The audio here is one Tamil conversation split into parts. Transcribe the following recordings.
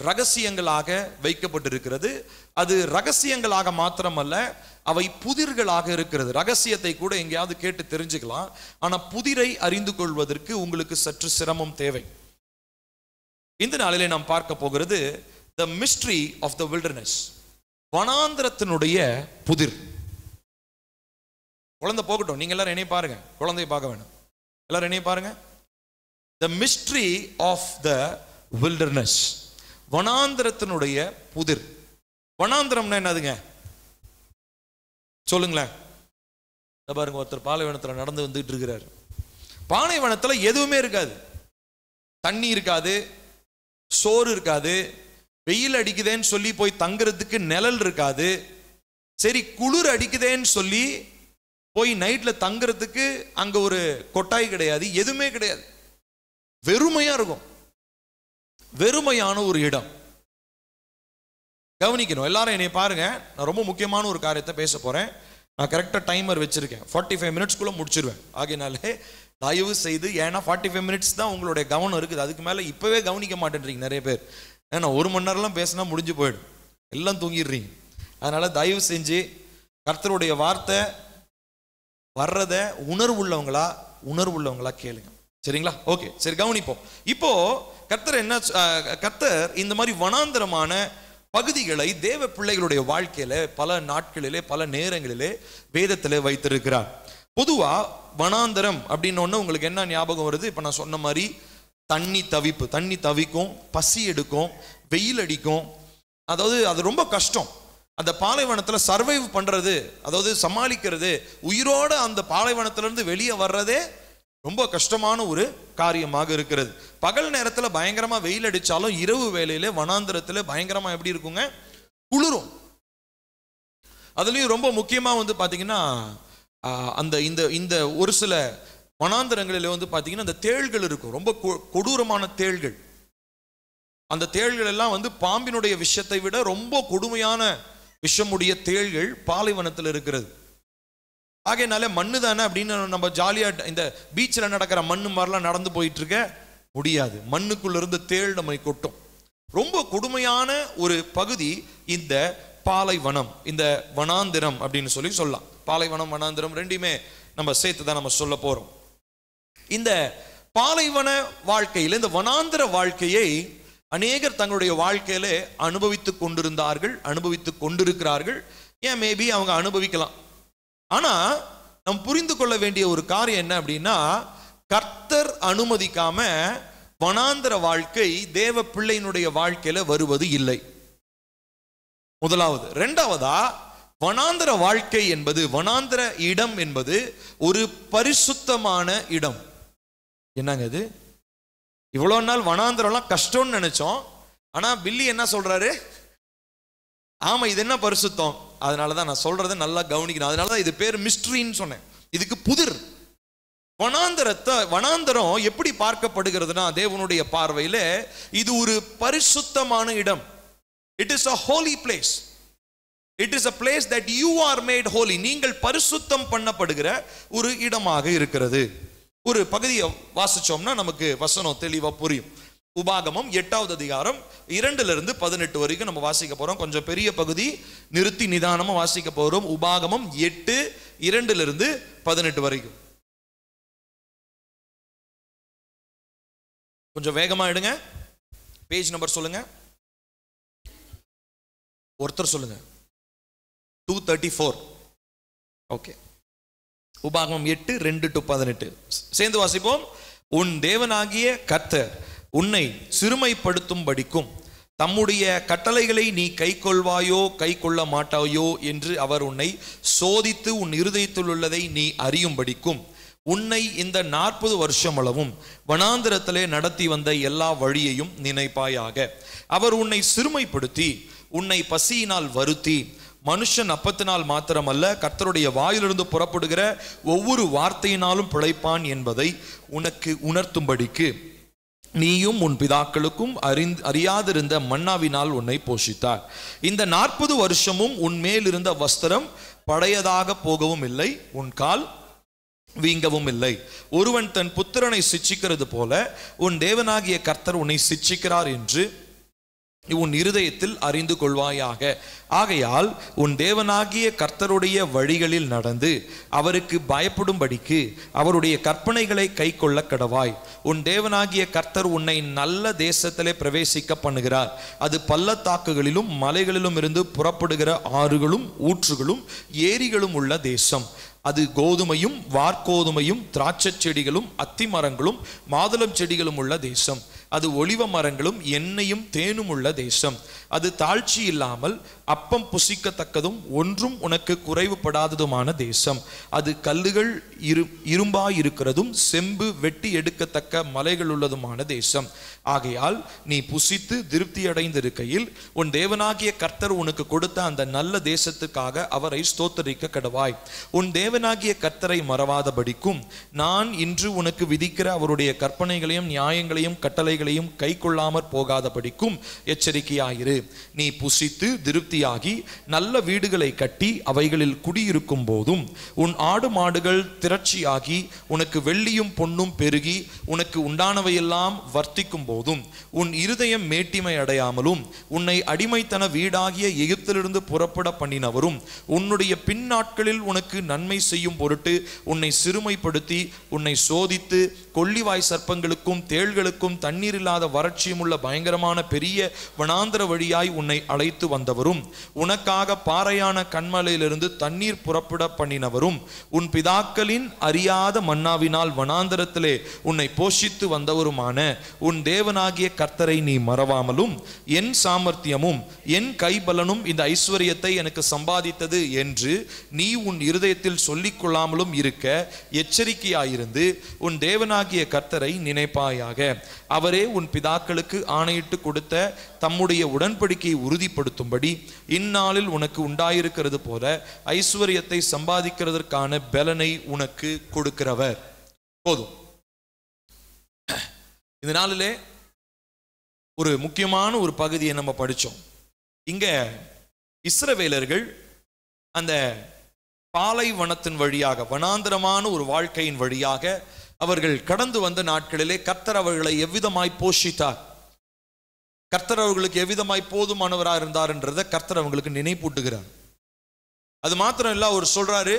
ரகசியங்களாக வைக்கப்பட்டிருக்கிறது. அது ரகசியங்களாக மாத்திரமல்ல, அவை புதிர்களாக இருக்கிறது. ரகசியத்தை கூட எங்கேயாவது கேட்டு தெரிஞ்சுக்கலாம், ஆனா புதிரை அறிந்து கொள்வதற்கு உங்களுக்கு சற்று சிரமம் தேவை. இந்த நாளிலே நாம் பார்க்க போகிறது the mystery of the wilderness, வனாந்திரத்தினுடைய புதிர். குழந்தை போகட்டும், நீங்க எல்லாரும் என்னைய பாருங்க, குழந்தைய பார்க்க வேணும், எல்லாரும் என்னைய பாருங்க. the mystery of the wilderness, வனாந்திரத்தினுடைய புதிர். வனாந்திரம்னா என்னதுங்க சொல்லுங்களேன். பாருங்க, ஒருத்தர் பாலைவனத்தில் நடந்து வந்துட்டு இருக்கிறார். பாலைவனத்தில் எதுவுமே இருக்காது, தண்ணி இருக்காது, சோறு இருக்காது, வெயில் அடிக்குதேன்னு சொல்லி போய் தங்குறதுக்கு நிழல் இருக்காது, சரி குளிர் அடிக்குதேன்னு சொல்லி போய் நைட்ல தங்குறதுக்கு அங்க ஒரு கொட்டாய் கிடையாது, எதுவுமே கிடையாது, வெறுமையா இருக்கும். வெறுமையான ஒரு இடம். கவனிக்கணும் எல்லாரும், என்னை பாருங்க. நான் ரொம்ப முக்கியமான ஒரு காரியத்தை பேச போறேன். நான் கரெக்டா டைமர் வச்சிருக்கேன், 45 மினிட்ஸ்க்குள்ள முடிச்சிருவேன். ஆகையினாலே தயவு செய்து, ஏன்னா 45 மினிட்ஸ் தான் உங்களுடைய கவனம் இருக்குது, அதுக்கு மேல இப்பவே கவனிக்க மாட்டேன்றீங்க நிறைய பேர். ஏன்னா 1 மணி நேரம்லாம் பேசினா முடிஞ்சு போயிடும், எல்லாம் தூங்கிடுறீங்க. அதனால தயவு செஞ்சு கர்த்தருடைய வார்த்தை வர்றத உணர்வுள்ளவங்களா கேளுங்க, சரிங்களா? ஓகே, சரி கவனிப்போம். இப்போ கர்த்தர் இந்த மாதிரி வனாந்தரமான பகுதிகளை தேவ பிள்ளைகளுடைய வாழ்க்கையில பல நாட்களிலே பல நேரங்களிலே வேதத்திலே வைத்திருக்கிறார். பொதுவா வனாந்தரம் அப்படின்னு உங்களுக்கு என்ன ஞாபகம் வருது? இப்ப நான் சொன்ன மாதிரி தண்ணி தவிக்கும், பசி எடுக்கும், வெயில் அடிக்கும். அதாவது அது ரொம்ப கஷ்டம். அந்த பாலைவனத்துல சர்வைவ் பண்றது, அதாவது சமாளிக்கிறது, உயிரோட அந்த பாலைவனத்திலிருந்து வெளியே வர்றதே ரொம்ப கஷ்டமான ஒரு காரியமாக இருக்கிறது. பகல் நேரத்தில் பயங்கரமா வெயில் அடிச்சாலும் இரவு வேளையில வனாந்திரத்துல பயங்கரமா எப்படி இருக்குங்க, குளிரும். அதுலயும் ரொம்ப முக்கியமா பாத்தீங்கன்னா அந்த இந்த ஒரு சில வனாந்திரங்களில பாத்தீங்கன்னா அந்த தேள்கள் இருக்கும், ரொம்ப கொடூரமான தேள்கள். அந்த தேள்கள் எல்லாம் பாம்பினுடைய விஷத்தை விட ரொம்ப கொடுமையான விஷமுடைய தேள்கள் பாலைவனத்தில் இருக்கிறது. ஆகையினால மண்ணு தானே அப்படின்னு நம்ம ஜாலியா இந்த பீச்சில் நடக்கிற மண்ணு மாதிரிலாம் நடந்து போயிட்டு இருக்க முடியாது. மண்ணுக்குள்ள இருந்து தேள் நம்மை கொட்டும். ரொம்ப கொடுமையான ஒரு பகுதி இந்த பாலைவனம், இந்த வனாந்திரம் அப்படின்னு சொல்லலாம். பாலைவனம் வனாந்திரம் ரெண்டுமே நம்ம சேர்த்து தான் நம்ம சொல்ல போறோம். இந்த பாலைவன வாழ்க்கையில், இந்த வனாந்திர வாழ்க்கையை அநேகர் தங்களுடைய வாழ்க்கையில அனுபவித்துக் கொண்டிருந்தார்கள், அனுபவித்துக் கொண்டிருக்கிறார்கள். ஏன் மேபி அவங்க அனுபவிக்கலாம். ஆனா நம்ம புரிந்து கொள்ள வேண்டிய ஒரு காரியம் என்ன அப்படின்னா, கர்த்தர் அனுமதிக்காம வனாந்திர வாழ்க்கை தேவ பிள்ளையினுடைய வாழ்க்கையில வருவது இல்லை, முதலாவது. இரண்டாவதா, வனாந்திர வாழ்க்கை என்பது, வனாந்திர இடம் என்பது ஒரு பரிசுத்தமான இடம். என்னங்க இது? இவ்வளவு நாள் வனாந்திரம்லாம் கஷ்டம்னு நினைச்சோம், ஆனா பில்லி என்ன சொல்றாரு? ஆமா, இது என்ன பரிசுத்தம். அதனாலதான் நான் சொல்றதை நல்லா கவனிக்கணும். அதனாலதான் இது பேர் மிஸ்ட்ரின்னு சொன்னேன். இதுக்கு புதிர். வனாந்தரம் எப்படி பார்க்கப்படுகிறதுனா, தேவனுடைய பார்வையில இது ஒரு பரிசுத்தமான இடம். It is a holy place. It is a place that you are made holy. நீங்கள் பரிசுத்தம் பண்ணப்படுகிற ஒரு இடமாக இருக்கிறது. ஒரு பகுதியை வாசிச்சோம்னா நமக்கு வசனம் தெளிவா புரியும். உபாகமம் 8வது அதிகாரம் 2 - 18 வரைக்கும் நம்ம வாசிக்க போறோம். கொஞ்சம் பெரிய பகுதி, நிறுத்தி நிதானமா வாசிக்க போறோம். உபாகமம் 8 2 - 18 வரைக்கும். கொஞ்சம் வேகமா எடுங்க. பேஜ் நம்பர் சொல்லுங்க. ஒருத்தர் சொல்லுங்க. 234. ஓகே. உபாகமம் 8 2 - 18 சேர்ந்து வாசிப்போம். உன் தேவனாகிய கர்த்தர் உன்னை சிறுமைப்படுத்தும்படிக்கும் தம்முடைய கட்டளைகளை நீ கை கொள்வாயோ கை கொள்ள மாட்டாயோ என்று அவர் உன்னை சோதித்து உன் இருதயத்தில் உள்ளதை நீ அறியும்படிக்கும் உன்னை இந்த 40 வருஷம் அளவும் வனாந்திரத்திலே நடத்தி வந்த எல்லா வழியையும் நினைப்பாயாக. அவர் உன்னை சிறுமைப்படுத்தி உன்னை பசியினால் வருத்தி, மனுஷன் அப்பத்தினால் மாத்திரமல்ல கர்த்தருடைய வாயிலிருந்து புறப்படுகிற ஒவ்வொரு வார்த்தையினாலும் பிழைப்பான் என்பதை உனக்கு உணர்த்தும்படிக்கு நீயும் உன் பிதாக்களுக்கும் அறியாதிருந்த மன்னாவினால் உன்னை போஷித்தார். இந்த 40 வருஷமும் உன் மேல் இருந்த வஸ்திரம் பழையதாக போகவும் இல்லை, உன் கால் வீங்கவும் இல்லை. ஒருவன் தன் புத்திரனை சிட்சிக்கிறது போல உன் தேவனாகிய கர்த்தர் உன்னை சிட்சிக்கிறார் என்று உன் இருதயத்தில் அறிந்து கொள்வாயாக. ஆகையால் உன் தேவனாகிய கர்த்தருடைய வழிகளில் நடந்து அவருக்கு பயப்படும்படிக்கு அவருடைய கற்பனைகளை கை கொள்ள கடவாய். உன் தேவனாகிய கர்த்தர் உன்னை நல்ல தேசத்திலே பிரவேசிக்க பண்ணுகிறார். அது பள்ளத்தாக்குகளிலும் மலைகளிலும் இருந்து புறப்படுகிற ஆறுகளும் ஊற்றுகளும் ஏரிகளும் உள்ள தேசம். அது கோதுமையும் வார்கோதுமையும் திராட்சை செடிகளும் அத்தி மரங்களும் மாதுளம் செடிகளும் உள்ள தேசம். அது ஒலிவ மரங்களும் எண்ணெயும் தேனும் உள்ள தேசம். அது தாழ்ச்சி இல்லாமல் அப்பம் புசிக்கத்தக்கதும் ஒன்றும் உனக்கு குறைவுபடாததுமான தேசம். அது கல்லுகள் இரும்பாயிருக்கிறதும் செம்பு வெட்டி எடுக்கத்தக்க மலைகள் உள்ளதுமான தேசம். ஆகையால் நீ புசித்து திருப்தி அடைந்திருக்கையில் உன் தேவனாகிய கர்த்தர் உனக்கு கொடுத்த அந்த நல்ல தேசத்துக்காக அவரை ஸ்தோத்தரிக்க கடவாய். உன் தேவனாகிய கர்த்தரை மறவாதபடிக்கும் நான் இன்று உனக்கு விதிக்கிற அவருடைய கற்பனைகளையும் நியாயங்களையும் கட்டளைகளையும் கை கொள்ளாமற் போகாதபடிக்கும் எச்சரிக்கையாயிரு. நீ புசித்து திருப்தியாகி நல்ல வீடுகளை கட்டி அவைகளில் குடியிருக்கும் போதும் உன் ஆடு மாடுகள் திரட்சியாகி உனக்கு வெள்ளியும் பொன்னும் பெருகி உனக்கு உண்டானவையெல்லாம் வர்த்திக்கும் போதும் உன் இருதயம் மேட்டிமை அடையாமலும் உன்னை அடிமைத்தன வீடாகிய எகிப்திலிருந்து புறப்பட பண்ணினவரும் உன்னுடைய பின் நாட்களில் உனக்கு நன்மை செய்யும் பொருட்டு உன்னை சிறுமைப்படுத்தி உன்னை சோதித்து கொள்ளிவாய் சர்ப்பங்களுக்கும் தேள்களுக்கும் தண்ணீர் இல்லாத வறட்சியும் உள்ள பயங்கரமான பெரிய வனாந்தர வழியாய் உன்னை அழைத்து வந்தவரும் உனக்காக பாறையான கண்மலையிலிருந்து தண்ணீர் புறப்பட பண்ணினவரும் உன் பிதாக்களின் அறியாத மன்னாவினால் வனாந்தரத்திலே உன்னை போஷித்து வந்தவருமான உன் தேவனாகிய கர்த்தரை நீ மறவாமலும் என் சாமர்த்தியமும் என் கைபலனும் இந்த ஐஸ்வர்யத்தை எனக்கு சம்பாதித்தது என்று நீ உன் இருதயத்தில் சொல்லிக் கொள்ளாமலும் இருக்க எச்சரிக்கையாயிருந்து உன் தேவனாகிய கர்த்தரை நினைப்பாயாக. அவரே உன் பிதாக்களுக்கு ஆணையிட்டு கொடுத்த தம்முடைய உடன்படிக்கையை உறுதிப்படுத்தும்படி இந்நாளில் உனக்கு உண்டாயிருக்கிறது போல ஐஸ்வர்யத்தை சம்பாதிக்கிறதற்கான பலனை உனக்கு கொடுக்கிறவர். போதும். இந்த நாளிலே ஒரு முக்கியமான ஒரு பகுதியை நம்ம படிச்சோம். இங்க இஸ்ரவேலர்கள் அந்த பாலைவனத்தின் வழியாக வனாந்தரமான ஒரு வாழ்க்கையின் வழியாக அவர்கள் கடந்து வந்த நாட்களிலே கர்த்தர் அவர்களை எவ்விதமாய் போஷித்தார், கர்த்தர் அவர்களுக்கு எவ்விதமாய் போதுமானவராக இருந்தார் என்றதை கர்த்தர் அவங்களுக்கு நினைப்பூட்டுகிறார். அது மாத்திரம் இல்ல, அவர் சொல்றாரு,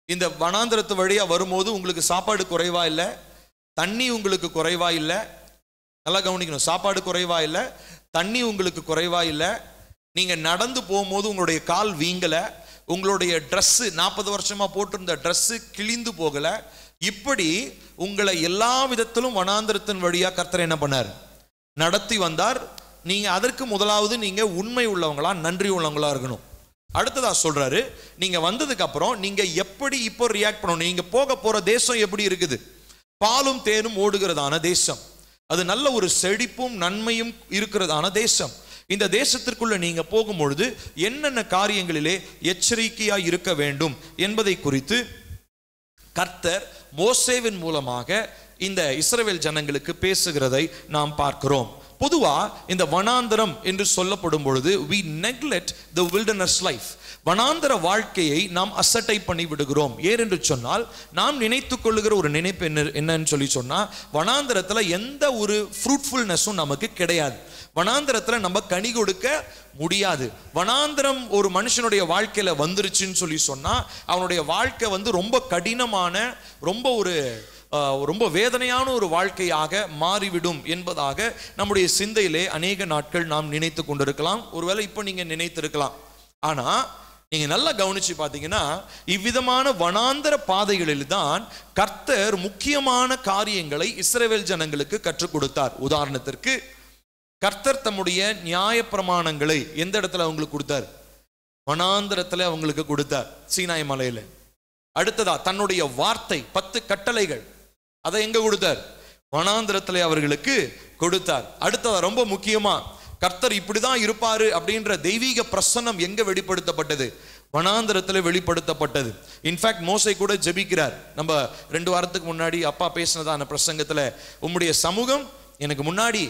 இந்த வனாந்தரத்து வழியா வரும்போது உங்களுக்கு சாப்பாடு குறைவா இல்லை, தண்ணி உங்களுக்கு குறைவா இல்லை. நல்லா கவனிக்கணும், சாப்பாடு குறைவா இல்லை, தண்ணி உங்களுக்கு குறைவா இல்லை. நீங்க நடந்து போகும்போது உங்களுடைய கால் வீங்கல, உங்களுடைய ட்ரெஸ் 40 வருஷமா போட்டிருந்த ட்ரெஸ் கிழிந்து போகல. இப்படி உங்களை எல்லா விதத்திலும் வனாந்தரத்தின் வழியா கர்த்தர் என்ன பண்ணார், நடத்தி வந்தார். நீங்க அதற்கு முதலாவது நீங்க உண்மை உள்ளவங்களா நன்றி உள்ளவங்களா இருக்கணும். அடுத்ததா சொல்றாரு, நீங்க வந்ததுக்கு அப்புறம் நீங்க எப்படி இப்போ ரியாக்ட் பண்ணணும். நீங்க போக போற தேசம் எப்படி இருக்குது? பாலும் தேனும் ஓடுகிறதான தேசம். அது நல்ல ஒரு செழிப்பும் நன்மையும் இருக்கிறதான தேசம். இந்த தேசத்திற்குள்ள நீங்க போகும்பொழுது என்னென்ன காரியங்களிலே எச்சரிக்கையா இருக்க வேண்டும் என்பதை குறித்து கர்த்தர் மோசேவின் மூலமாக இந்த இஸ்ரவேல் ஜனங்களுக்கு பேசுகிறதை நாம் பார்க்கிறோம். பொதுவா இந்த வனாந்தரம் என்று சொல்லப்படும் பொழுது we neglect the wilderness life. வனாந்தர வாழ்க்கையை நாம் அசட்டை பண்ணி விடுகிறோம். ஏனென்று சொன்னால் நாம் நினைத்துக் கொள்ளுகிற ஒரு நினைப்பு என்னன்னு சொல்லி சொன்னா, வனாந்தரத்துல எந்த ஒரு ஃப்ரூட்ஃபுல்னஸும் நமக்கு கிடையாது. வனாந்தரத்துல நம்ம கனி கொடுக்க முடியாது. வனாந்தரம் ஒரு மனுஷனுடைய வாழ்க்கையில வந்துருச்சுன்னு சொல்லி சொன்னா அவனுடைய வாழ்க்கை ரொம்ப கடினமான, ரொம்ப வேதனையான ஒரு வாழ்க்கையாக மாறிவிடும் என்பதாக நம்முடைய சிந்தையிலே அநேக நாட்கள் நாம் நினைத்து கொண்டிருக்கலாம். ஒருவேளை இப்போ நீங்க நினைத்திருக்கலாம். ஆனா நீங்க நல்லா கவனிச்சு பார்த்தீங்கன்னா, இவ்விதமான வனாந்தர பாதைகளில் தான் கர்த்தர் முக்கியமான காரியங்களை இஸ்ரவேல் ஜனங்களுக்கு கற்றுக் கொடுத்தார். உதாரணத்திற்கு, கர்த்தர் தம்முடைய நியாய பிரமாணங்களை எந்த இடத்துல அவங்களுக்கு கொடுத்தார்? வனாந்தரத்துல அவங்களுக்கு கொடுத்தார், சீனாய் மலையில. அடுத்ததா தன்னுடைய வார்த்தை 10 கட்டளைகள், அதை எங்க கொடுத்தார்? வனாந்தரத்துல அவர்களுக்கு கொடுத்தார். அடுத்ததா ரொம்ப முக்கியமா, கர்த்தர் இப்படிதான் இருப்பாரு அப்படின்ற தெய்வீக பிரசன்னம் எங்க வெளிப்படுத்தப்பட்டது? வனாந்தரத்துல வெளிப்படுத்தப்பட்டது. இன்ஃபேக்ட் மோசே கூட ஜெபிக்கிறார். நம்ம 2 வாரத்துக்கு முன்னாடி அப்பா பேசினதான பிரசங்கத்துல, உம்முடைய சமூகம் எனக்கு முன்னாடி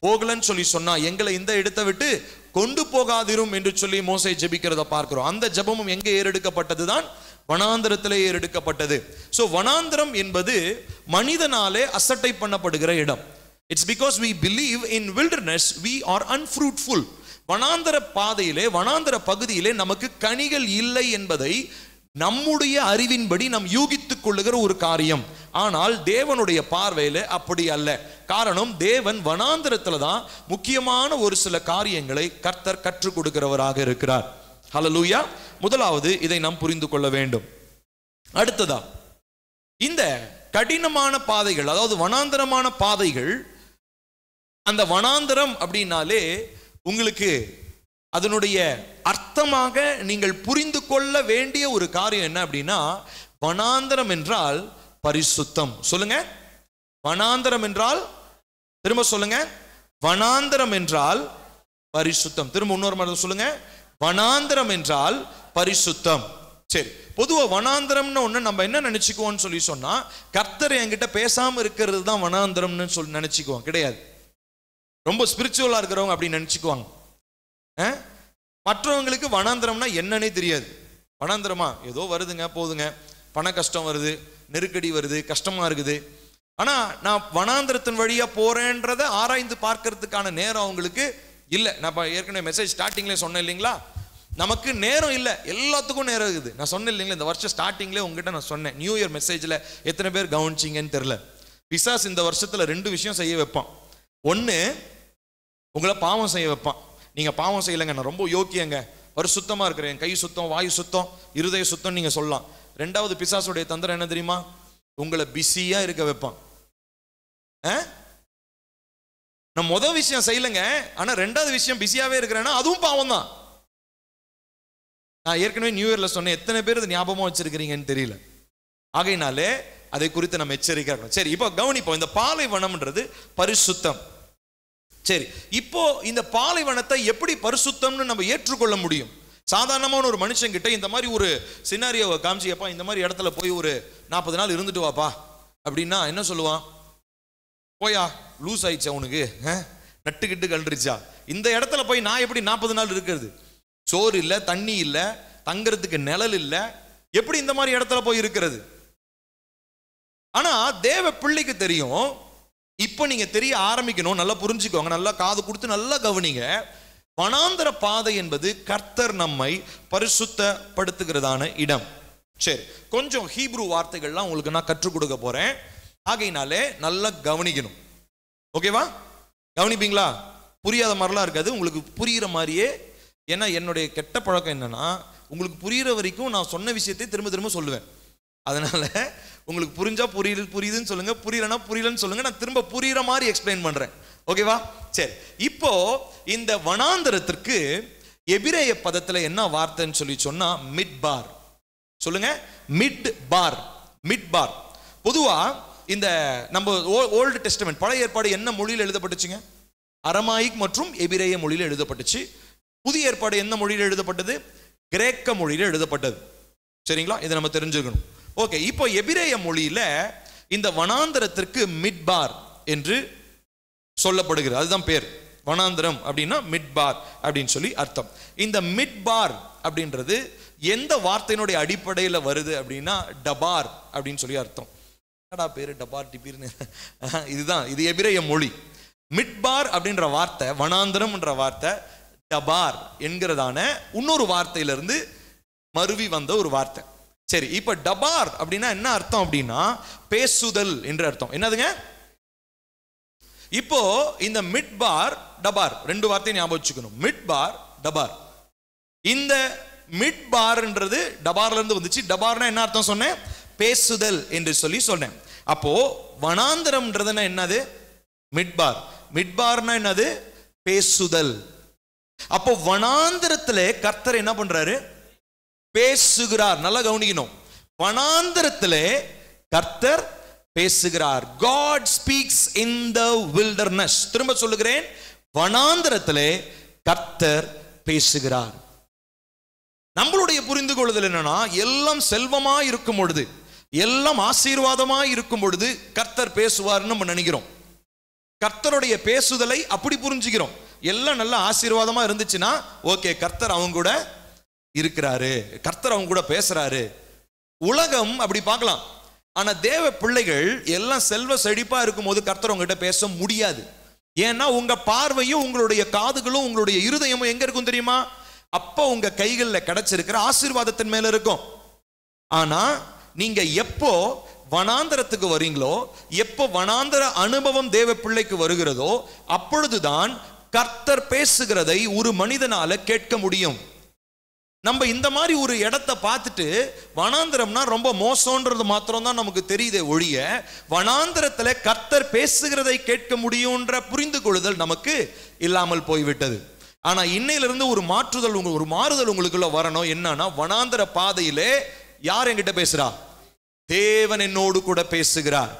போகலன்னு சொல்லி சொன்னா எங்களை இந்த இடத்தை விட்டு கொண்டு போகாதிரும் என்று சொல்லி மோசே ஜெபிக்கிறத பார்க்கிறோம். அந்த ஜெபமும் எங்க ஏறெடுக்கப்பட்டது தான்? வனாந்தரத்திலே ஏறெடுக்கப்பட்டது. சோ வனாந்தரம் என்பது மனிதனாலே அசட்டை பண்ணப்படுகிற இடம். It's because we believe in wilderness we are unfruitful. வனாந்தர பாதையிலே, வனாந்தர பகுதியிலே நமக்கு கனிகள் இல்லை என்பதை நம்முடைய அறிவின்படி நாம் யூகித்துக் கொள்ளுகிற ஒரு காரியம். ஆனால் தேவனுடைய பார்வையில அப்படி அல்ல. காரணம், தேவன் வனாந்தரத்துல தான் முக்கியமான ஒரு சில காரியங்களை கர்த்தர் கற்றுக் கொடுக்கிறவராக இருக்கிறார். ஹல்லேலூயா. முதலாவது இதை நாம் புரிந்து கொள்ள வேண்டும். அடுத்ததா, இந்த கடினமான பாதைகள், அதாவது வனாந்தரமான பாதைகள், அந்த வனாந்தரம் அப்படின்னாலே உங்களுக்கு அதனுடைய அர்த்தமாக நீங்கள் புரிந்து கொள்ள வேண்டிய ஒரு காரியம் என்ன அப்படின்னா, வனாந்தரம் என்றால் பரிசுத்தம். சொல்லுங்க, வனாந்தரம் என்றால், திரும்ப சொல்லுங்க, வனாந்தரம் என்றால் பரிசுத்தம். திரும்ப இன்னொரு மாதிரி சொல்லுங்க, வனாந்தரம் என்றால் பரிசுத்தம். சரி, பொதுவா வனாந்தரம்னு ஒண்ணு நம்ம என்ன நினைச்சுக்குவோம்னு சொல்லி சொன்னா, கர்த்தர் என்கிட்ட பேசாம இருக்கிறது தான் வனாந்தரம்னு சொல்லி நினைச்சுக்குவோம். கிடையாது. ரொம்ப ஸ்பிரிச்சுவலா இருக்கிறவங்க அப்படி நினைச்சுக்குவாங்க. மற்றவங்களுக்கு வனாந்தரம்னா என்னன்னே தெரியாது. வனாந்தரமா ஏதோ வருதுங்க போதுங்க, பண கஷ்டம் வருது, நெருக்கடி வருது, கஷ்டமா இருக்குது. ஆனா நான் வனாந்தரத்தின் வழியா போறேன்றதை ஆராய்ந்து பார்க்கறதுக்கான நேரம் அவங்களுக்கு இல்லை. நான் ஏற்கனவே மெசேஜ் ஸ்டார்டிங்ல சொன்னேன் இல்லைங்களா, நமக்கு நேரம் இல்லை, எல்லாத்துக்கும் நேரம் இருக்குது. நான் சொன்னேன் இல்லைங்களா, இந்த வருஷம் ஸ்டார்டிங்லேயே உங்ககிட்ட நான் சொன்னேன். நியூ இயர் மெசேஜில் எத்தனை பேர் கவனிச்சிங்கன்னு தெரியல. பிசாஸ் இந்த வருஷத்துல 2 விஷயம் செய்ய வைப்பான். ஒன்று, உங்களை பாவம் செய்ய வைப்பான். நீங்க பாவம் செய்யலைங்க, நான் ரொம்ப யோக்கியங்க, பரிசுத்தமா இருக்கிறேன், கை சுத்தம், வாயு சுத்தம், இருதய சுத்தம் நீங்க சொல்லலாம். 2வது பிசாசுடைய தந்திரம் என்ன தெரியுமா? உங்களை பிஸியா இருக்க வைப்பான். நான் முதல் விஷயம் செய்யலைங்க, ஆனா 2வது விஷயம் பிஸியாவே இருக்கிறேன்னா அதுவும் பாவம் தான். நான் ஏற்கனவே நியூ இயர்ல சொன்னேன், எத்தனை பேர் இது ஞாபகமா வச்சிருக்கிறீங்கன்னு தெரியல. ஆகையினாலே அதை குறித்து நம்ம எச்சரிக்கை இருக்கணும். சரி, இப்போ கவனிப்போம். இந்த பாலைவனம்ன்றது பரிசுத்தம். சரி, இப்போ இந்த பாலைவனத்தை எப்படி பரிசுத்தம்னு நம்ம ஏற்றுக்கொள்ள முடியும்? சாதாரணமான ஒரு மனுஷன் கிட்ட இந்த மாதிரி ஒரு சினாரியோவை காமிச்சியப்பா, இந்த மாதிரி இடத்துல போய் ஒரு 40 நாள் இருந்துட்டு வாப்பா அப்படின்னா என்ன சொல்லுவான்? போயா, லூஸ் ஆயிடுச்சா உனக்கு, நட்டுக்கிட்டு கல்றிச்சா, இந்த இடத்துல போய் நான் எப்படி 40 நாள் இருக்கிறது? சோறு இல்லை, தண்ணி இல்லை, தங்கிறதுக்கு நிழல் இல்லை, எப்படி இந்த மாதிரி இடத்துல போய் இருக்கிறது? ஆனா தேவ பிள்ளைக்கு தெரியும். இப்ப நீங்க தெரிய ஆரம்பிக்கணும், நல்லா புரிஞ்சுக்கோங்க, நல்லா காது கொடுத்து நல்லா கவனிங்க. வனாந்தர பாதை என்பது கர்த்தர் நம்மை பரிசுத்தப்படுத்துகிறதான இடம். சரி, கொஞ்சம் ஹீப்ரு வார்த்தைகள்லாம் உங்களுக்கு நான் கற்றுக் கொடுக்க போறேன். ஆகையினாலே நல்லா கவனிக்கணும். ஓகேவா? கவனிப்பீங்களா? புரியாத மாதிரிலாம் இருக்காது, உங்களுக்கு புரிகிற மாதிரியே. ஏன்னா என்னுடைய கெட்ட பழக்கம் என்னன்னா, உங்களுக்கு புரிகிற வரைக்கும் நான் சொன்ன விஷயத்தை திரும்ப திரும்ப சொல்லுவேன். அதனால உங்களுக்கு புரிஞ்சா புரியுதுன்னு சொல்லுங்க, புரியலன்னா புரியலன்னு சொல்லுங்க, நான் திரும்ப புரியுற மாதிரி எக்ஸ்பிளைன் பண்றேன். ஓகேவா? சரி, இப்போ இந்த வனாந்தரத்திற்கு எபிரேய பதத்துல என்ன வார்த்தைன்னு சொல்லி சொன்னா மிட்பார். சொல்லுங்க, மிட்பார். மிட்பார் பொதுவா இந்த நம்ம ஓல்டு டெஸ்டமென்ட் பழைய ஏற்பாடு என்ன மொழியில் எழுதப்பட்டுச்சுங்க? அரமாயிக் மற்றும் எபிரேய மொழியில் எழுதப்பட்டுச்சு. புதிய ஏற்பாடு என்ன மொழியில் எழுதப்பட்டது? கிரேக்க மொழியில் எழுதப்பட்டது. சரிங்களா? இதை நம்ம தெரிஞ்சுக்கணும். ஓகே, இப்போ எபிரேய மொழியில இந்த வனாந்தரத்திற்கு மிட்பார் என்று சொல்லப்படுகிறது. அதுதான் பேர். வனாந்தரம் அப்படின்னா மிட்பார் அப்படின்னு சொல்லி அர்த்தம். இந்த மிட்பார் அப்படின்றது எந்த வார்த்தையினுடைய அடிப்படையில் வருது அப்படின்னா டபார் அப்படின்னு சொல்லி அர்த்தம். என்னடா பேரு டபார் டிபீர்னு? இதுதான், இது எபிரேய மொழி. மிட்பார் அப்படின்ற வார்த்தை, வனாந்தரம் என்ற வார்த்தை டபார் என்கிறதான இன்னொரு வார்த்தையிலிருந்து மருவி வந்த ஒரு வார்த்தை. சரி, இப்ப டபார் அப்படின்னா என்ன அர்த்தம் அப்படின்னா பேசுதல் என்று அர்த்தம். என்னதுங்க? இப்போ இந்த மிட்பார் டபார் 2 வார்த்தையை ஞாபகம் வச்சுக்கணும். மிட்பார் டபார். இந்த மிட்பார்ன்றது டபார்ல இருந்து வந்துச்சு. டபார்னா என்ன அர்த்தம் சொன்னேன்? பேசுதல் என்று சொல்லி சொன்னேன். அப்போ வனாந்தரம்ன்றதுன்னா என்னது? மிட்பார். மிட்பார்னா என்னது? பேசுதல். அப்போ வனாந்தரத்திலே கர்த்தர் என்ன பண்றாரு? பேசுகிறார். நல்லா கவனிக்கணும். வனாந்தரத்திலே கர்த்தர் பேசுகிறார். God speaks in the wilderness. திரும்ப சொல்லுகிறேன், வனாந்தரத்திலே கர்த்தர் பேசுகிறார். நம்மளுடைய புரிந்து கொள்ளுதல் என்னன்னா, எல்லாம் செல்வமா இருக்கும் பொழுது, எல்லாம் ஆசீர்வாதமா இருக்கும் பொழுது கர்த்தர் பேசுவார்னு நம்ம நினைக்கிறோம். கர்த்தருடைய பேசுதலை அப்படி புரிஞ்சுக்கிறோம். எல்லாம் நல்ல ஆசீர்வாதமா இருந்துச்சுன்னா ஓகே, கர்த்தர் அவங்க கூட இருக்கிறாரு, கர்த்தர் அவங்க கூட பேசுறாரு. உலகம் அப்படி பார்க்கலாம். ஆனா தேவ பிள்ளைகள் எல்லாம் செல்வ செழிப்பா இருக்கும்போது கர்த்தர் உங்ககிட்ட பேச முடியாது. ஏன்னா உங்க பார்வையும் உங்களுடைய காதுகளும் உங்களுடைய இருதயமும் எங்க இருக்கும் தெரியுமா? அப்ப உங்க கைகளில் கிடைச்சிருக்கிற ஆசீர்வாதத்தின் மேல இருக்கும். ஆனா நீங்க எப்போ வனாந்தரத்துக்கு வரீங்களோ, எப்போ வனாந்தர அனுபவம் தேவ பிள்ளைக்கு வருகிறதோ, அப்பொழுதுதான் கர்த்தர் பேசுகிறதை ஒரு மனிதனால கேட்க முடியும். நம்ம இந்த மாதிரி ஒரு இடத்தை பார்த்துட்டு வனாந்தரம்னா ரொம்ப மோசம்ன்றது மாத்திரம் தான் நமக்கு தெரியுதே ஒழிய, வனாந்தரத்துல கர்த்தர் பேசுகிறதை கேட்க முடியும்ன்ற புரிந்து கொள்ளுதல் நமக்கு இல்லாமல் போய்விட்டது. ஆனா இன்னையிலிருந்து ஒரு மாறுதல் உங்களுக்குள்ள வரணும். என்னன்னா, வனாந்தர பாதையிலே யார் என்கிட்ட பேசுறா? தேவன் என்னோடு கூட பேசுகிறார்.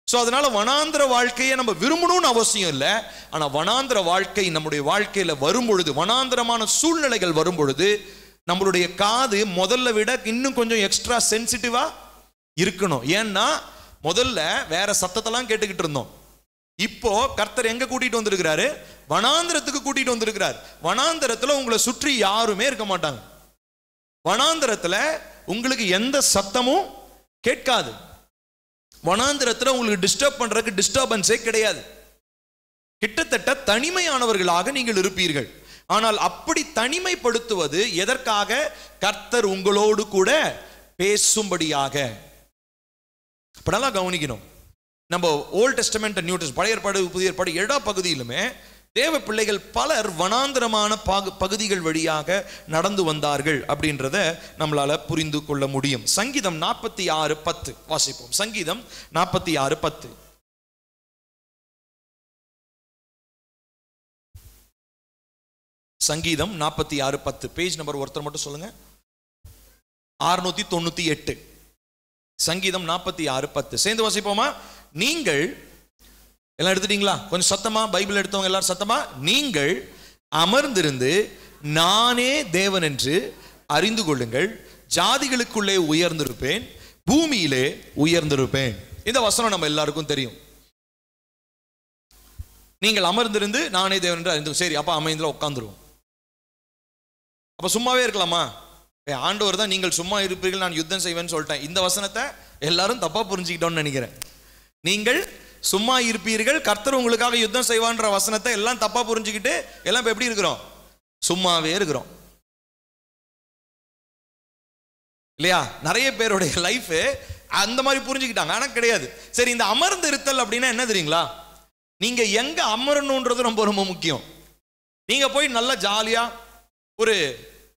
சோ அதனால வனாந்தர வாழ்க்கையை நம்ம விரும்பணும்னு அவசியம் இல்லை. ஆனா வனாந்தர வாழ்க்கை நம்முடைய வாழ்க்கையில வரும் பொழுது, வனாந்தரமான சூழ்நிலைகள் வரும் பொழுது, நம்மளுடைய காது முதல்ல விட இன்னும் கொஞ்சம் எக்ஸ்ட்ரா சென்சிட்டிவா இருக்கணும். ஏன்னா முதல்ல வேற சத்தத்தெல்லாம் கேட்டுக்கிட்டு இருந்தோம். இப்போ கர்த்தர் எங்க கூட்டிட்டு வந்திருக்கிறாரு? வனாந்தரத்துக்கு கூட்டிட்டு வந்திருக்கிறார். வனாந்தரத்துல உங்களை சுற்றி யாருமே இருக்க மாட்டாங்க. வனாந்தரத்துல உங்களுக்கு எந்த சத்தமும் கேட்காது. வனாந்தரத்துல உங்களுக்கு டிஸ்டர்ப் பண்றதுக்கு டிஸ்டர்பன்ஸே கிடையாது. கிட்டத்தட்ட தனிமையானவர்களாக நீங்கள் இருப்பீர்கள். ஆனால் அப்படி தனிமைப்படுத்துவது எதற்காக? கர்த்தர் உங்களோடு கூட பேசும்படியாக. இப்படிலாம் கவனிக்கணும். நம்ம ஓல்ட் டெஸ்டமெண்ட், நியூ டெஸ்டமெண்ட், பழைய ஏற்பாடு, புதிய ஏற்பாடு எல்லா பகுதியிலுமே தேவ பிள்ளைகள் பலர் வனாந்தரமான பகுதிகள் வழியாக நடந்து வந்தார்கள் அப்படின்றத நம்மளால புரிந்து கொள்ள முடியும். சங்கீதம் 46:10 வாசிப்போம். சங்கீதம் 46:10. சங்கீதம் 46:10. பேஜ் நம்பர் ஒருத்தர் மட்டும் சொல்லுங்க. 698. சங்கீதம் 46:10 சேர்ந்து வாசிப்போமா? நீங்கள் எல்லாம் எடுத்துட்டீங்களா? கொஞ்சம் சத்தமா பைபிள் எடுத்தவங்க எல்லாரும் சத்தமா. நீங்கள் அமர்ந்திருந்து நானே தேவன் என்று அறிந்து கொள்ளுங்கள், ஜாதிகளுக்குள்ளே உயர்ந்திருப்பேன், பூமியிலே உயர்ந்திருப்பேன். இந்த வசனம் நம்ம எல்லாருக்கும் தெரியும். நீங்கள் அமர்ந்திருந்து நானே தேவன் என்று அறிந்து. சரி, அப்ப அமைந்தில உட்கார்ந்துருவோம். அப்ப சும்மாவே இருக்கலாமா? ஆண்டவர் தான் நீங்கள் சும்மா இருப்பீர்கள், நான் யுத்தம் செய்வேன்னு சொல்லிட்டேன். இந்த வசனத்தை எல்லாரும் தப்பா புரிஞ்சுக்கிட்டோம்னு நினைக்கிறேன். நீங்கள் சும்மா இருப்பீர்கள், கர்த்தர் உங்களுக்காக யுத்தம் செய்வான்ற வசனத்தை எல்லாம் தப்பா புரிஞ்சுக்கிட்டு எல்லாம் இப்ப எப்படி இருக்கிறோம்? சும்மாவே இருக்கிறோம் இல்லையா? நிறைய பேருடைய லைஃப் அந்த மாதிரி புரிஞ்சுக்கிட்டாங்க. ஆனா கிடையாது. சரி, இந்த அமர்ந்து இருத்தல் அப்படின்னா என்ன தெரியுங்களா? நீங்க எங்க அமரணும்ன்றது ரொம்ப ரொம்ப முக்கியம். நீங்க போய் நல்லா ஜாலியா ஒரு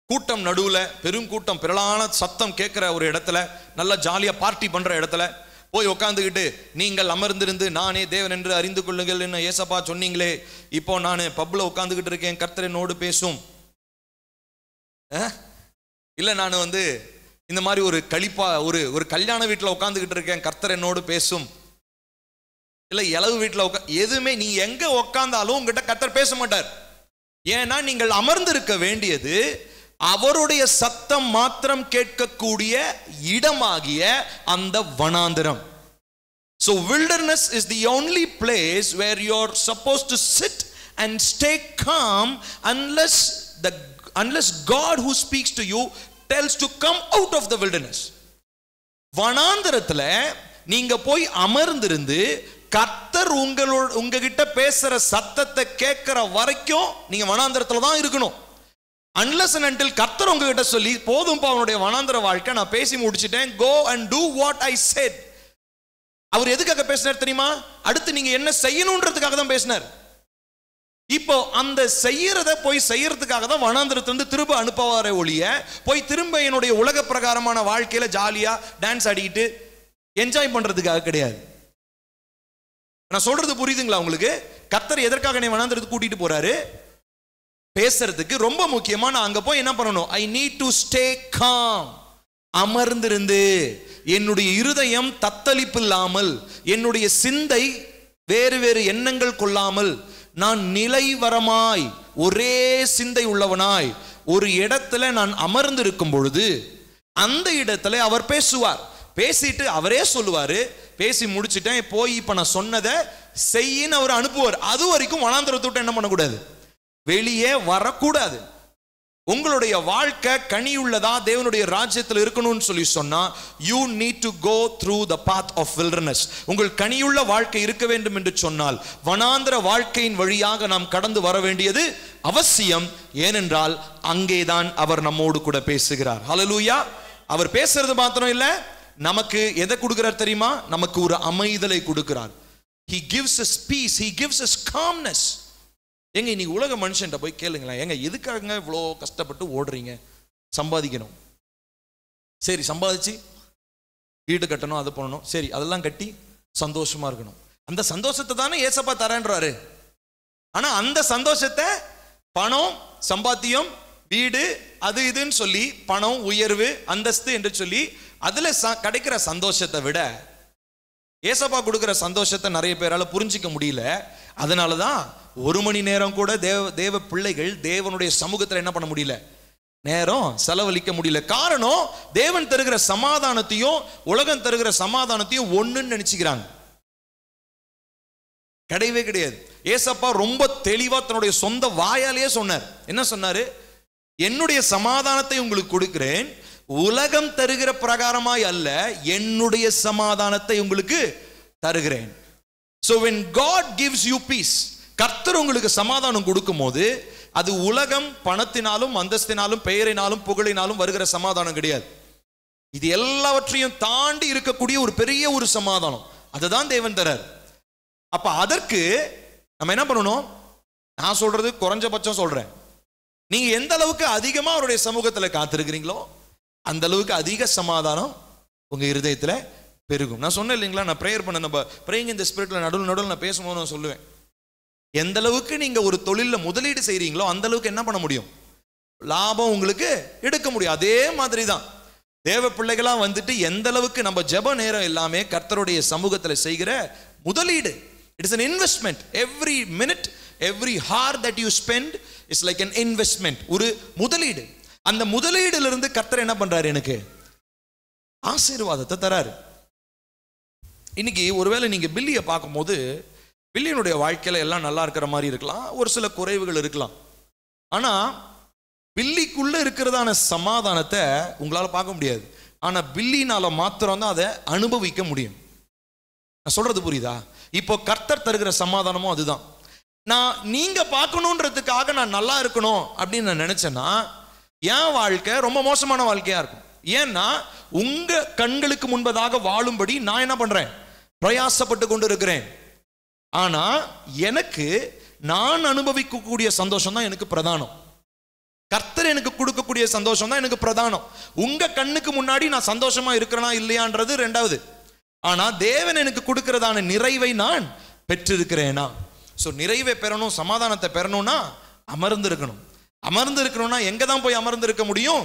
கூட்டம் நடுவுல, பெரும் கூட்டம், பிறலான சத்தம் கேட்கிற ஒரு இடத்துல, நல்லா ஜாலியா பார்ட்டி பண்ற இடத்துல போய் உட்காந்துக்கிட்டு நீங்கள் அமர்ந்திருந்து நானே தேவன் என்று அறிந்து கொள்ளுங்கள் என்ன ஏசப்பா சொன்னீங்களே, இப்போ நான் பப்ல உட்காந்துக்கிட்டு இருக்கேன், கர்த்தர் என்னோடு பேசும். இல்ல நான் இந்த மாதிரி ஒரு கழிப்பா ஒரு கல்யாண வீட்டில் உட்காந்துக்கிட்டு இருக்கேன், கர்த்தர் என்னோடு பேசும். இல்ல இளவு வீட்டில் எதுவுமே நீ எங்க உட்கார்ந்தாலும் உங்ககிட்ட கர்த்தர் பேச மாட்டார். ஏன்னா நீங்கள் அமர்ந்திருக்க வேண்டியது அவருடைய சத்தம் மாத்திரம் கேட்கக்கூடிய இடமாகிய அந்த வனாந்தரம். So wilderness is the only place where you're supposed to sit and stay calm unless God who speaks to you tells to come out of the wilderness. வனாந்தரத்துல நீங்க போய் அமர்ந்திருந்து கர்த்தர் உங்ககிட்ட பேசுற சத்தத்தை கேட்கிற வரைக்கும் நீங்க வனாந்தரத்துல தான் இருக்கணும். Unless and until கர்த்தர் உங்ககிட்ட சொல்லி போதும் அவனுடைய வனாந்தர வாழ்க்கை நான் பேசி முடிச்சிட்டேன், go and do what I said. அவர் எதுக்காக பேசினார் தெரியுமா? அடுத்து நீங்க என்ன செய்யணும்ன்றதுக்காக தான் பேசினார். இப்போ அந்த செய்யறத போய் செய்யறதுக்காக தான் வனாந்தரத்திலிருந்து திரும்ப அனுப்புவாரே ஒழிய போய் திரும்ப என்னுடைய உலக பிரகாரமான வாழ்க்கையில ஜாலியா டான்ஸ் ஆடிக்கிட்டு என்ஜாய் பண்றதுக்காக கிடையாது. நான் சொல்றது புரியுதுங்களா உங்களுக்கு? கர்த்தர் எதற்காக நீ வனாந்தரத்துக்கு கூட்டிட்டு போறாரு? பேசுறதுக்கு. ரொம்ப முக்கியமா நான் அங்க போய் என்ன பண்ணணும்? I need to stay com. அமர்ந்திருந்து என்னுடைய இருதயம் தத்தளிப்பு இல்லாமல், என்னுடைய சிந்தை வேறு வேறு எண்ணங்கள் கொள்ளாமல், நான் நிலைவரமாய் ஒரே சிந்தை உள்ளவனாய் ஒரு இடத்துல நான் அமர்ந்திருக்கும் பொழுது அந்த இடத்துல அவர் பேசுவார். பேசிட்டு அவரே சொல்லுவாரு, பேசி முடிச்சுட்டேன் போய் இப்ப நான் சொன்னதை செய்யின்னு அவர் அனுப்புவார். அது வரைக்கும் வனாந்தரத்தை விட்டு என்ன பண்ணக்கூடாது? வெளியே வரக்கூடாது. உங்களுடைய வாழ்க்கை கனியுள்ளதா தேவனுடைய ராஜ்யத்தில் இருக்கணும்னு சொல்லி சொன்னா you need to go through the path of wilderness. உங்கள் கனியுள்ள வாழ்க்கை இருக்க வேண்டும் என்று சொன்னால் வனாந்தர வாழ்க்கையின் வழியாக நாம் கடந்து வர வேண்டியது அவசியம். ஏனென்றால் அங்கேதான் அவர் நம்மோடு கூட பேசுகிறார். ஹல்லேலூயா. அவர் பேசுறது மாத்திரம் இல்ல, நமக்கு எதை கொடுக்கிறார் தெரியுமா? நமக்கு ஒரு அமைதலை கொடுக்கிறார். He gives us peace, he gives us calmness. எங்க இன்னைக்கு உலக மனுஷன்ட்ட போய் கேளுங்களேன், எங்க எதுக்காக இவ்வளோ கஷ்டப்பட்டு ஓடுறீங்க? சம்பாதிக்கணும். சரி, சம்பாதிச்சு வீடு கட்டணும், அது பண்ணணும். சரி, அதெல்லாம் கட்டி சந்தோஷமா இருக்கணும். அந்த சந்தோஷத்தை தானே ஏசப்பா தரேன்றாரு. ஆனா அந்த சந்தோஷத்தை பணம், சம்பாத்தியம், வீடு, அது இதுன்னு சொல்லி, பணம், உயர்வு, அந்தஸ்து என்று சொல்லி அதுல கிடைக்கிற சந்தோஷத்தை விட ஏசப்பா கொடுக்கிற சந்தோஷத்தை நிறைய பேரால புரிஞ்சிக்க முடியல. அதனாலதான் ஒரு மணி நேரம் கூட தேவ பிள்ளைகள் தேவனுடைய சமூகத்தில் என்ன பண்ண முடியல, நேரம் செலவழிக்க முடியல. காரணம், தேவன் தருகிற சமாதானத்தையும் உலகம் தருகிற சமாதானத்தையும் ஒண்ணுன்னு நினைச்சுக்கிறாங்க. கிடையவே கிடையாது. ஏசப்பா ரொம்ப தெளிவா தன்னுடைய சொந்த வாயாலேயே சொன்னார். என்ன சொன்னாரு? என்னுடைய சமாதானத்தை உங்களுக்கு கொடுக்கிறேன், உலகம் தருகிற பிரகாரமாய் அல்ல, என்னுடைய சமாதானத்தை உங்களுக்கு தருகிறேன். So when God gives you peace, கர்த்தர் உங்களுக்கு சமாதானம் கொடுக்கும் போது அது உலகம் பணத்தினாலும் அந்தஸ்தினாலும் பெயரினாலும் புகழினாலும் வருகிற சமாதானம் கிடையாது. இது எல்லாவற்றையும் தாண்டி இருக்கக்கூடிய ஒரு பெரிய ஒரு சமாதானம், அதுதான் தேவன் தரார். அப்ப அதற்கு நம்ம என்ன பண்ணணும்? நான் சொல்றது குறைஞ்சபட்சம் சொல்றேன். நீங்க எந்த அளவுக்கு அதிகமா அவருடைய சமூகத்துல காத்திருக்கிறீங்களோ அந்த அளவுக்கு அதிக சமாதானம் உங்க இருதயத்துல பெருகும். நான் சொன்னேன் இல்லைங்களா, நான் பிரேயர் பண்ண, நம்ம பிரேயிங் இந்த ஸ்பிரிட்ல நடுவில் நான் பேசும்போது நான் சொல்லுவேன், எந்த அளவுக்கு நீங்க ஒரு தொழில முதலீடு செய்றீங்களோ அந்த அளவுக்கு என்ன பண்ண முடியும், லாபம் உங்களுக்கு எடுக்க முடியும். அதே மாதிரி தான் தேவ பிள்ளைகளா வந்துட்டு எந்த அளவுக்கு நம்ம ஜெப நேரம் எல்லாமே கர்த்தருடைய சமூகத்துல செய்கிற முதலீடு. It is an investment. Every minute, every hour that you spend is like an investment. ஒரு முதலீடு. அந்த முதலீடுல இருந்து கர்த்தர் என்ன பண்றாரு? எனக்கு ஆசீர்வாதத்தை தராரு. இன்னைக்கு ஒருவேளை நீங்க பில்லியை பார்க்கும்போது பில்லியனுடைய வாழ்க்கையில எல்லாம் நல்லா இருக்கிற மாதிரி இருக்கலாம், ஒரு சில குறைவுகள் இருக்கலாம். ஆனா பில்லிக்குள்ள இருக்கிறதான சமாதானத்தை உங்களால பார்க்க முடியாது. ஆனா பில்லினால மாத்திரம் தான் அதை அனுபவிக்க முடியும். நான் சொல்றது புரியுதா? இப்போ கர்த்தர் தருகிற சமாதானமும் அதுதான். நீங்க பார்க்கணுன்றதுக்காக நான் நல்லா இருக்கணும் அப்படின்னு நான் நினைச்சேன்னா என் வாழ்க்கை ரொம்ப மோசமான வாழ்க்கையா இருக்கும். ஏன்னா உங்க கண்களுக்கு முன்பதாக வாழும்படி நான் என்ன பண்றேன்? பிரயாசப்பட்டு கொண்டு இருக்கிறேன். ஆனா எனக்கு நான் அனுபவிக்கக்கூடிய சந்தோஷம் தான் எனக்கு பிரதானம். கர்த்தர் எனக்கு கொடுக்கக்கூடிய சந்தோஷம் தான் எனக்கு பிரதானம். உங்க கண்ணுக்கு முன்னாடி நான் சந்தோஷமா இருக்கிறேனா இல்லையான்றது ரெண்டாவது. ஆனா தேவன் எனக்கு கொடுக்கிறதான நிறைவை நான் பெற்றிருக்கிறேனா? ஸோ நிறைவை பெறணும், சமாதானத்தை பெறணும்னா அமர்ந்து இருக்கணும். அமர்ந்து இருக்கணும்னா எங்க தான் போய் அமர்ந்து இருக்க முடியும்?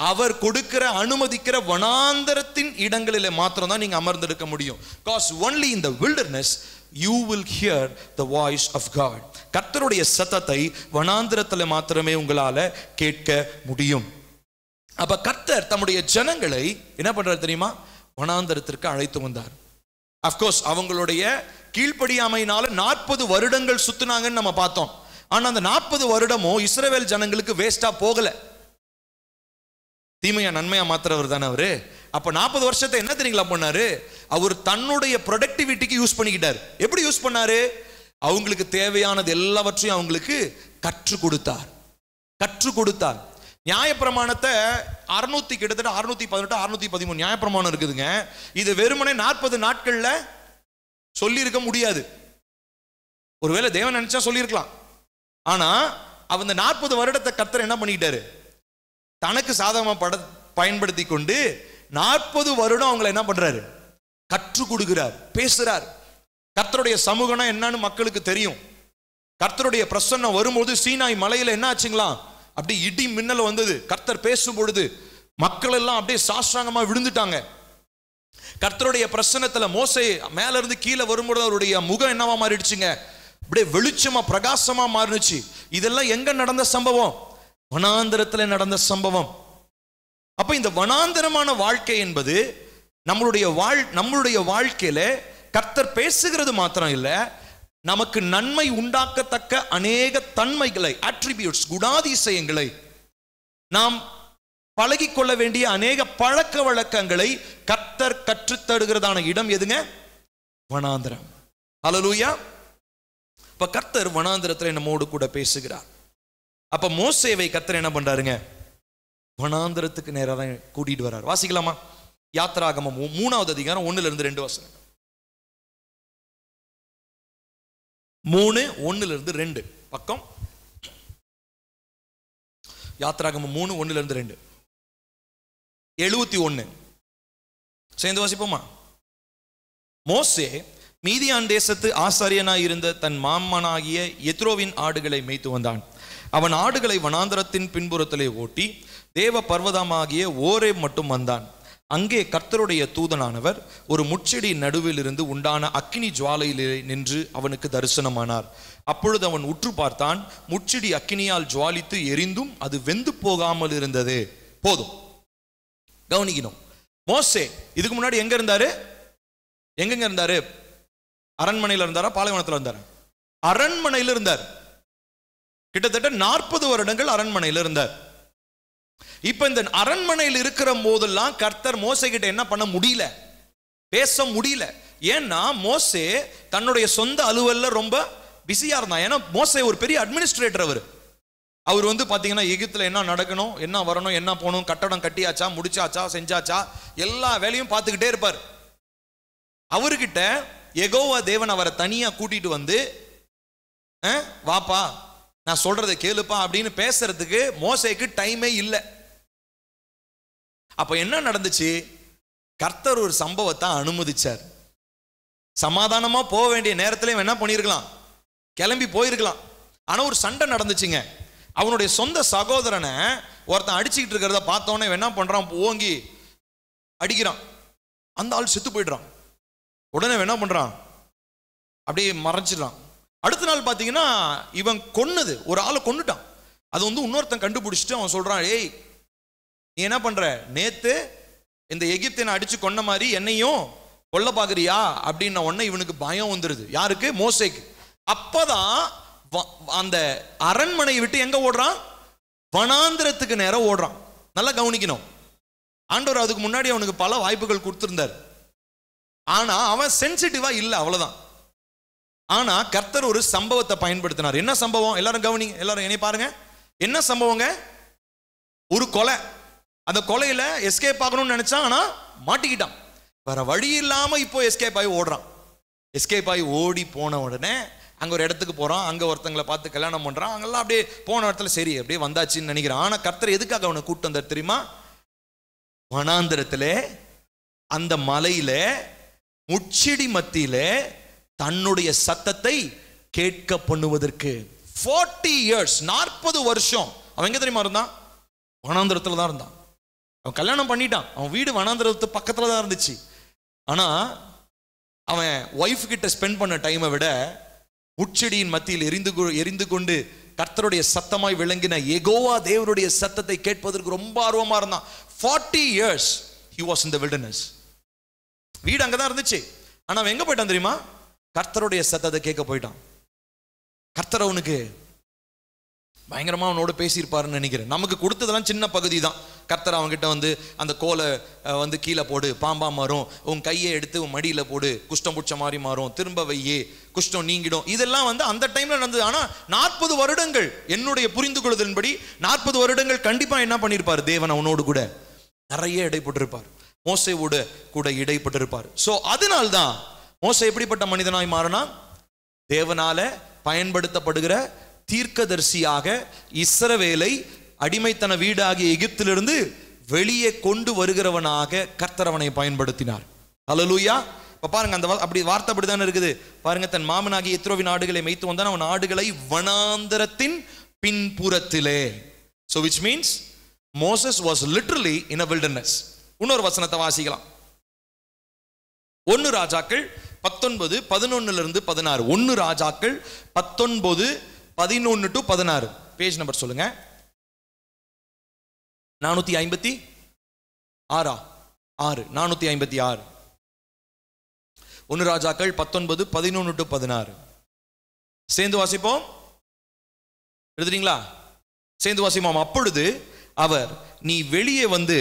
அவர் கொடுக்கிற அனுமதிக்கிற வனாந்தரத்தின் இடங்களிலே மாத்திரம் தான் நீங்க அமர்ந்து இருக்க முடியும். Because only in the wilderness you will hear the voice of God. கர்த்தருடைய சத்தத்தை வனாந்தரத்தில் மாத்திரமே உங்களால கேட்க முடியும். அப்ப கர்த்தர் தம்முடைய ஜனங்களை என்ன பண்றாரு தெரியுமா? வனாந்தரத்திற்கு அழைத்து வந்தார். அப்கோர்ஸ் அவங்களுடைய கீழ்ப்படியாமையினால 40 வருடங்கள் சுத்தினாங்கன்னு நம்ம பார்த்தோம். ஆனா அந்த 40 வருடமும் இஸ்ரவேல் ஜனங்களுக்கு வேஸ்டா போகல. தீமையா நன்மையா மாத்திரவர் தானே அவரு. அப்ப 40 வருஷத்தை என்ன தெரியுங்களா பண்ணாரு? அவர் தன்னுடைய ப்ரொடக்டிவிட்டிக்கு யூஸ் பண்ணிக்கிட்டார். எப்படி யூஸ் பண்ணாரு? அவங்களுக்கு தேவையானது எல்லாவற்றையும் அவங்களுக்கு கற்றுக் கொடுத்தார். நியாயப்பிரமாணத்தை 600 கிட்டத்தட்ட 618 613 நியாயப்பிரமாணம் இருக்குதுங்க. இது வெறுமனே 40 நாட்கள்ல சொல்லி இருக்க முடியாது. ஒருவேளை தேவன் நினைச்சா சொல்லியிருக்கலாம். ஆனா அந்த 40 வருடத்தை கர்த்தர் என்ன பண்ணிக்கிட்டாரு? தனக்கு சாதகமா பயன்படுத்தி கொண்டு 40 வருடம் அவங்களை என்ன பண்றாரு? கற்றுக் கொடுக்கிறார், பேசுறார். கர்த்தருடைய சமூகம்னா என்னன்னு மக்களுக்கு தெரியும். கர்த்தருடைய பிரசன்னம் வரும்போது சீனாய் மலையில என்ன ஆச்சுங்களாம்? அப்படி இடி மின்னல் வந்தது. கர்த்தர் பேசும் பொழுது மக்கள் எல்லாம் அப்படியே சாஷ்டாங்கமா விழுந்துட்டாங்க. கர்த்தருடைய பிரசன்னத்துல மோசே மேல இருந்து கீழே வரும்பொழுது அவருடைய முகம் என்னவா மாறிடுச்சுங்க? அப்படியே வெளிச்சமா பிரகாசமா மாறிடுச்சு. இதெல்லாம் எங்க நடந்த சம்பவம்? வனாந்தரத்துல நடந்த சம்பவம். அப்ப இந்த வனாந்தரமான வாழ்க்கை என்பது நம்மளுடைய வாழ்க்கையில கர்த்தர் பேசுகிறது மாத்திரம் இல்ல, நமக்கு நன்மை உண்டாக்கத்தக்க அநேக தன்மைகளை, அட்ரிபியூட்ஸ், குணாதிசயங்களை நாம் பழகிக்கொள்ள வேண்டிய அநேக பழக்க வழக்கங்களை கர்த்தர் கற்றுத்தருகிறதான இடம் எதுங்க? வனாந்திரம். ஹல்லேலூயா. இப்ப கர்த்தர் வனாந்திரத்தில் நம்மோடு கூட பேசுகிறார். அப்ப மோசேவை கர்த்தர் என்ன பண்றாருங்க? வனாந்திரத்துக்கு நேரா தான் கூட்டிட்டு வர்றார். வாசிக்கலாமா? யாத்திராகமம் 3வது அதிகாரம் 1-2 வசனம். 3:1-2 பக்கம். யாத்திராகமம் 3:1-2 71 சேர்ந்து வாசிப்போமா? மோசே மீதியான் தேசத்து ஆசாரியனாய் இருந்த தன் மாமனாகிய எத்ரோவின் ஆடுகளை மேய்த்து வந்தான். அவன் ஆடுகளை வனாந்தரத்தின் பின்புறத்திலே ஓட்டி தேவ பர்வதமாகிய ஓரேப் மட்டும் வந்தான். அங்கே கர்த்தருடைய தூதனானவர் ஒரு முட்செடி நடுவில் இருந்து உண்டான அக்கினி ஜுவாலையிலே நின்று அவனுக்கு தரிசனமானார். அப்பொழுது அவன் உற்று பார்த்தான். முட்செடி அக்கினியால் ஜுவாலித்து எரிந்தும் அது வெந்து போகாமல் இருந்தது. போதும், கவனிக்கணும். மோசே இதுக்கு முன்னாடி எங்க இருந்தாரு? எங்க இருந்தாரு? அரண்மனையில் இருந்தாரா, பாலைவனத்தில் இருந்தாரா? அரண்மனையில் இருந்தார். கிட்டத்தட்ட 40 வருடங்கள் அரண்மனையில் இருந்தார். இப்ப இந்த அரண்மனையில் இருக்கிற போதெல்லாம் கர்த்தர் மோசே கிட்ட என்ன பண்ண முடியல? பேச முடியல. ஏன்னா மோசே தன்னுடைய சொந்த அலுவல்ல ரொம்ப பிஸியா இருந்தான். ஏன்னா மோசே ஒரு பெரிய அட்மினிஸ்ட்ரேட்டர். அவர் பாத்தீங்கன்னா எகிப்துல என்ன நடக்கணும், என்ன வரணும், என்ன போகணும், கட்டடம் கட்டியாச்சா, முடிச்சாச்சா, செஞ்சாச்சா, எல்லா வேலையும் பார்த்துக்கிட்டே இருப்பார். அவர்கிட்ட யெகோவா தேவன் அவரை தனியா கூட்டிட்டு வந்து, வாப்பா நான் சொல்றதை கேளுப்பா அப்படின்னு பேசுறதுக்கு மோசேக்கு டைமே இல்லை. அப்ப என்ன நடந்துச்சு? கர்த்தர் ஒரு சம்பவத்தை அனுமதிச்சார். சமாதானமா போக வேண்டிய நேரத்திலே என்ன பண்ணிருக்கலாம்? கிளம்பி போயிருக்கலாம். ஆனா ஒரு சண்டை நடந்துச்சுங்க. அவனுடைய சொந்த சகோதரனை ஒருத்தன் அடிச்சுக்கிட்டு இருக்கிறத பார்த்தோன்னே என்ன பண்றான்? ஓங்கி அடிக்கிறான். அந்த ஆள் செத்து போயிடுறான். உடனே என்ன பண்றான்? அப்படியே மறைச்சிடறான். அடுத்த நாள் பார்த்தீங்கன்னா இவன் கொன்னது ஒரு ஆளை கொன்னுட்டான். அது இன்னொருத்தன் கண்டுபிடிச்சிட்டு அவன் சொல்றான், ஏய் நீ என்ன பண்ற? நேத்து இந்த எகிப்தியனை அடிச்சு கொன்ன மாதிரி என்னையும் கொல்ல பாக்குறியா அப்படின்ன உடனே இவனுக்கு பயம் வந்துருது. யாருக்கு? மோசேக்கு. அப்பதான் அந்த அரண்மனையை விட்டு எங்க ஓடுறான்? வனாந்திரத்துக்கு நேரம் ஓடுறான். நல்லா கவனிக்கணும். ஆண்டவர் அதுக்கு முன்னாடி அவனுக்கு பல வாய்ப்புகள் கொடுத்திருந்தார். ஆனா அவன் சென்சிட்டிவா இல்லை, அவ்வளவுதான். ஆனா கர்த்தர் ஒரு சம்பவத்தை பயன்படுத்தினார். என்ன சம்பவம்? எல்லாரும் கவனிங்க, எல்லாரும் என்னை பாருங்க. என்ன சம்பவங்க? ஒரு கொலை. அந்த கொலையில எஸ்கேப் ஆகணும்னு நினைச்சான், ஆனா மாட்டிக்கிட்டான். வேற வழி இல்லாம இப்போ எஸ்கேப் ஆகி ஓடுறான். எஸ்கேப் ஆகி ஓடி போன உடனே அங்க ஒரு இடத்துக்கு போறான். அங்க ஒருத்தங்களை பார்த்து கல்யாணம் பண்றான். அங்கெல்லாம் அப்படியே போன இடத்துல சரி அப்படியே வந்தாச்சுன்னு நினைக்கிறான். ஆனா கர்த்தர் எதுக்காக அவனை கூட்டு வந்தார் தெரியுமா? வனாந்திரத்திலே அந்த மலையில முட்செடி மத்தியில தன்னுடைய சத்தத்தை கேட்க பண்ணுவதற்கு 40 years 40 வருஷம் அவன் எங்க தெரியுமா இருந்தான்? வனாந்திரத்துல தான் இருந்தான். அவன் கல்யாணம் பண்ணிட்டான். அவன் வீடு வனாந்திரத்து பக்கத்துல தான் இருந்துச்சு. ஆனா அவன் ஒய்ஃப் கிட்ட ஸ்பெண்ட் பண்ண டைமை விட முட்செடியின் மத்தியில் எரிந்து கொண்டு கர்த்தருடைய சத்தமாய் விளங்கின யெகோவா தேவனுடைய சத்தத்தை கேட்பதற்கு ரொம்ப ஆர்வமா இருந்தான். 40 years he was in the wilderness. வீடு அங்கதான் இருந்துச்சு. ஆனா அவன் எங்க போயிட்டான் தெரியுமா? கர்த்தருடைய சத்தத்தை கேட்க போயிட்டான். கர்த்தர் அவனுக்கு பயங்கரமா அவனோட பேசியிருப்பாருன்னு நினைக்கிறேன். நமக்கு கொடுத்ததெல்லாம் சின்ன பகுதி தான். கர்த்தர் அவன்கிட்ட அந்த கோலை கீழே போடு, பாம்பா மாறும், உன் கையை எடுத்து உன் மடியில போடு, குஷ்டம் புடிச்ச மாதிரி மாறும், திரும்ப வையே, குஷ்டம் நீங்கிடும். இதெல்லாம் அந்த டைம்ல நடந்தது. ஆனா 40 வருடங்கள் என்னுடைய புரிந்து கொள்ளுதலின்படி 40 வருடங்கள் கண்டிப்பா என்ன பண்ணிருப்பார்? தேவன் அவனோடு கூட நிறைய இடைப்பட்டிருப்பார். மோசேவோடு கூட இடைப்பட்டிருப்பார். சோ அதனால்தான் மோசே எப்படிப்பட்ட மனிதனாய் மாறினா? தேவனால பயன்படுத்தப்படுகிற தீர்க்கதரிசியாக இஸ்ரவேலை அடிமைத்தன வீடாகிய எகிப்திலிருந்து வெளியே கொண்டு வருகிறவனாக கர்த்தர் அவனை பயன்படுத்தினார். அல்லேலூயா. இப்ப பாருங்க, அந்த அப்படி வார்த்தை அப்படித்தானே இருக்குது. பாருங்க, தன் மாமனாகிய எத்ரோவின் ஆடுகளை மேய்த்து வந்தான். அவன் ஆடுகளை வனாந்தரத்தின் பின்புறத்திலே. So which means Moses was literally in a wilderness. இன்னொரு வசனத்தை வாசிக்கலாம். 1 ராஜாக்கள் 19:11-16. 1 ராஜாக்கள் 19:11-16. பேஜ் நம்பர் சொல்லுங்க. 456. 456. 1 ராஜாக்கள் 19:11-16. சேர்ந்து வாசிப்போம். எழுதுறீங்களா? சேர்ந்து வாசிப்போம். அப்பொழுது அவர், நீ வெளியே வந்து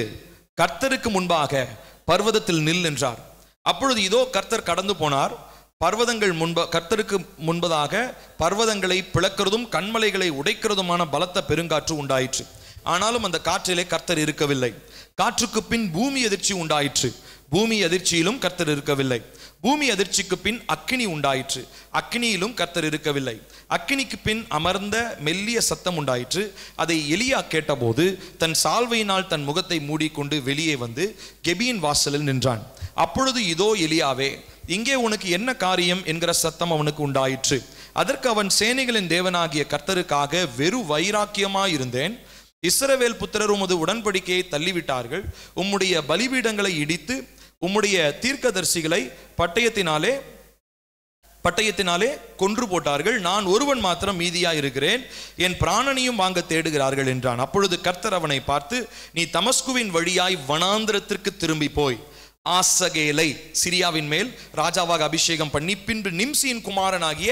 கர்த்தருக்கு முன்பாக பர்வதத்தில் நில் என்றார். அப்பொழுது இதோ கர்த்தர் கடந்து போனார். பர்வதங்கள் கர்த்தருக்கு முன்பதாக பர்வதங்களை பிளக்கிறதும் கண்மலைகளை உடைக்கிறதுமான பலத்த பெருங்காற்று உண்டாயிற்று. ஆனாலும் அந்த காற்றிலே கர்த்தர் இருக்கவில்லை. காற்றுக்கு பின் பூமி அதிர்ச்சி உண்டாயிற்று. பூமி அதிர்ச்சியிலும் கர்த்தர் இருக்கவில்லை. பூமி அதிர்ச்சிக்கு பின் அக்கினி உண்டாயிற்று. அக்கினியிலும் கர்த்தர் இருக்கவில்லை. அக்கினிக்கு பின் அமர்ந்த மெல்லிய சத்தம் உண்டாயிற்று. அதை எலியா கேட்டபோது தன் சால்வையினால் தன் முகத்தை மூடிக்கொண்டு வெளியே வந்து கெபியின் வாசலில் நின்றான். அப்பொழுது இதோ எலியாவே, இங்கே உனக்கு என்ன காரியம் என்கிற சத்தம் அவனுக்கு உண்டாயிற்று. அதற்கு அவன், சேனைகளின் தேவனாகிய கர்த்தருக்காக வெறு வைராக்கியமாயிருந்தேன். இஸ்ரவேல் புத்திரர் உமது உடன்படிக்கையை தள்ளிவிட்டார்கள். உம்முடைய பலிபீடங்களை இடித்து உம்முடைய தீர்க்கதரிசிகளை பட்டயத்தினாலே கொன்று போட்டார்கள். நான் ஒருவன் மாத்திரம் மீதியா இருக்கிறேன். என் பிராணனையும் வாங்க தேடுகிறார்கள் என்றான். அப்பொழுது கர்த்தர் அவனை பார்த்து, நீ தமஸ்குவின் வழியாய் வனாந்திரத்திற்கு திரும்பி போய் ஆசகேலை சிரியாவின் மேல் ராஜாவாக அபிஷேகம் பண்ணி, பின்பு நிம்சியின் குமாரனாகிய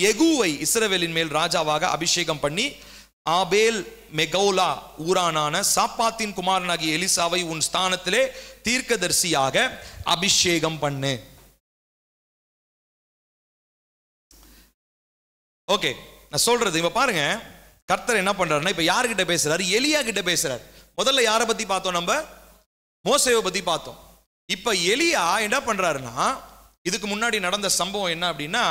யெகூவை இஸ்ரவேலின் மேல் ராஜாவாக அபிஷேகம் பண்ணி, ஆபேல் மெகோலா ஊரானான சாப்பாத்தின் குமாரனாகிய எலிசாவை உன் ஸ்தானத்திலே தீர்க்கதரிசியாக அபிஷேகம் பண்ணு. ஓகே, நான் சொல்றது இப்ப பாருங்க, கர்த்தர் என்ன பண்றாருன்னா, இப்ப யாருகிட்ட பேசுறாரு? எலியா கிட்ட பேசுறாரு. முதல்ல யாரை பத்தி பார்த்தோம்? நம்ம மோசேவை பத்தி பார்த்தோம். இப்ப எலியா என்ன பண்றாருன்னா, இதுக்கு முன்னாடி நடந்த சம்பவம் என்ன அப்படின்னா,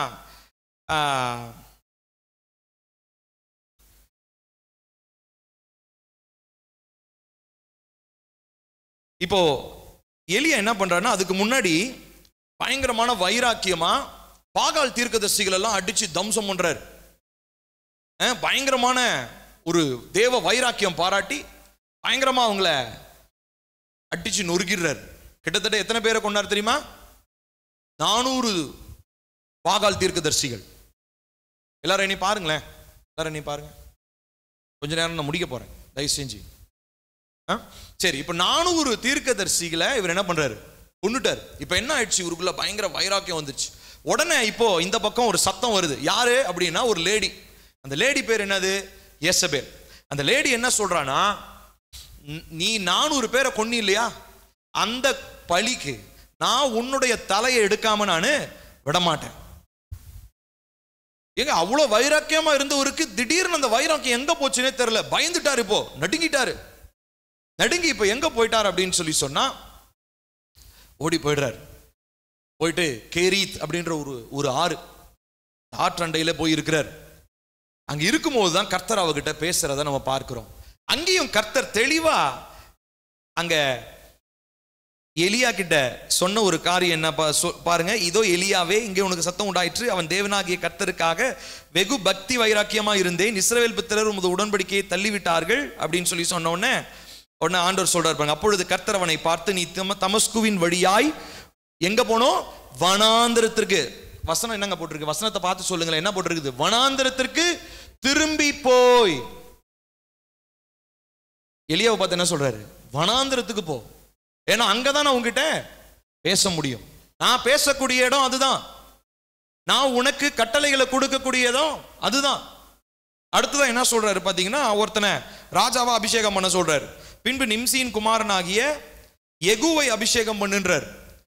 இப்போ எலியா என்ன பண்றாருன்னா, அதுக்கு முன்னாடி பயங்கரமான வைராக்கியமா பாகால் தீர்க்கதரிசிகள் எல்லாம் அடிச்சு தம்சம் பண்றாரு. பயங்கரமான ஒரு தேவ வைராக்கியம் பாராட்டி பயங்கரமா அவங்கள அடிச்சு நொறுக்கிறார். கிட்டத்தட்ட எத்தனை பேரை கொண்டார் தெரியுமா? 400 பாகால் தீர்க்கதரிசிகள். எல்லாரும் என்னை பாருங்களேன், எல்லாரும் என்னை பாருங்க. கொஞ்ச நேரம் நான் முடிக்க போறேன், தயவு செஞ்சு. சரி, இப்ப 400 தீர்க்கதரிசிகளை இவர் என்ன பண்றாரு? கொன்னுட்டார். இப்ப என்ன ஆயிடுச்சு? இவருக்குள்ள பயங்கர வைராக்கியம் வந்துச்சு. உடனே இப்போ இந்த பக்கம் ஒரு சத்தம் வருது. யாரு அப்படின்னா, ஒரு லேடி. அந்த லேடி பேர் என்னது? யேசபேல். அந்த லேடி என்ன சொல்றானா, நீ 400 பேரை கொன்னி இல்லையா, அந்த பழிக்கு நான் உன்னுடைய தலையை எடுக்காம நானு விடமாட்டேன். எங்க அவ்வளவு வைராக்கியமா இருந்தவருக்கு திடீர்னு அந்த வைராக்கியம் எங்க போச்சுன்னே தெரியல. பயந்துட்டாரு, இப்போ நடுங்கிட்டாரு. நடுங்கி இப்ப எங்க போயிட்டார் அப்படின்னு சொல்லி சொன்னா, ஓடி போயிடுறாரு. போயிட்டு கேரீத் அப்படின்ற ஒரு ஆற்றண்டையில போய் இருக்கிறார். அங்க இருக்கும்போது தான் கர்த்தர் அவகிட்ட பேசுறத நம்ம பார்க்கிறோம். அங்கேயும் கர்த்தர் தெளிவா அங்க எலியா கிட்ட சொன்ன ஒரு காரியம் என்ன பாருங்க. இதோ எலியாவே, இங்கே உனக்கு சத்தம் உண்டாயிற்று. அவன் தேவனாகிய கர்த்தருக்காக வெகு பக்தி வைராக்கியமா இருந்தேன். இஸ்ரவேல் புத்திரர் உமது உடன்படிக்கையை தள்ளிவிட்டார்கள் அப்படின்னு சொல்லி சொன்ன உடனே ஆண்டவர் சொல்றாரு, அப்பொழுது கர்த்தர் அவனை பார்த்து, நீ தமஸ்குவின் வழியாய் எங்க போனோம்? வனாந்திரத்திற்கு. வசனம் என்னங்க போட்டிருக்கு? வசனத்தை பார்த்து சொல்லுங்களேன், என்ன போட்டிருக்குது? வனாந்திரத்திற்கு திரும்பி போய். எலியாவை பார்த்து என்ன சொல்றாரு? வனாந்திரத்துக்கு போ. ஏன்னா அங்கதான் நான் உங்ககிட்ட பேச முடியும். நான் பேசக்கூடிய இடம் அதுதான். நான் உனக்கு கட்டளைகளை கொடுக்கக்கூடிய இடம் அதுதான். அடுத்ததான் என்ன சொல்றாரு பாத்தீங்கன்னா, ஒருத்தனை ராஜாவா அபிஷேகம் பண்ண சொல்றாரு. பின்பு நிம்சியின் குமாரனாகிய யெகூவை அபிஷேகம் பண்ணுன்றார்.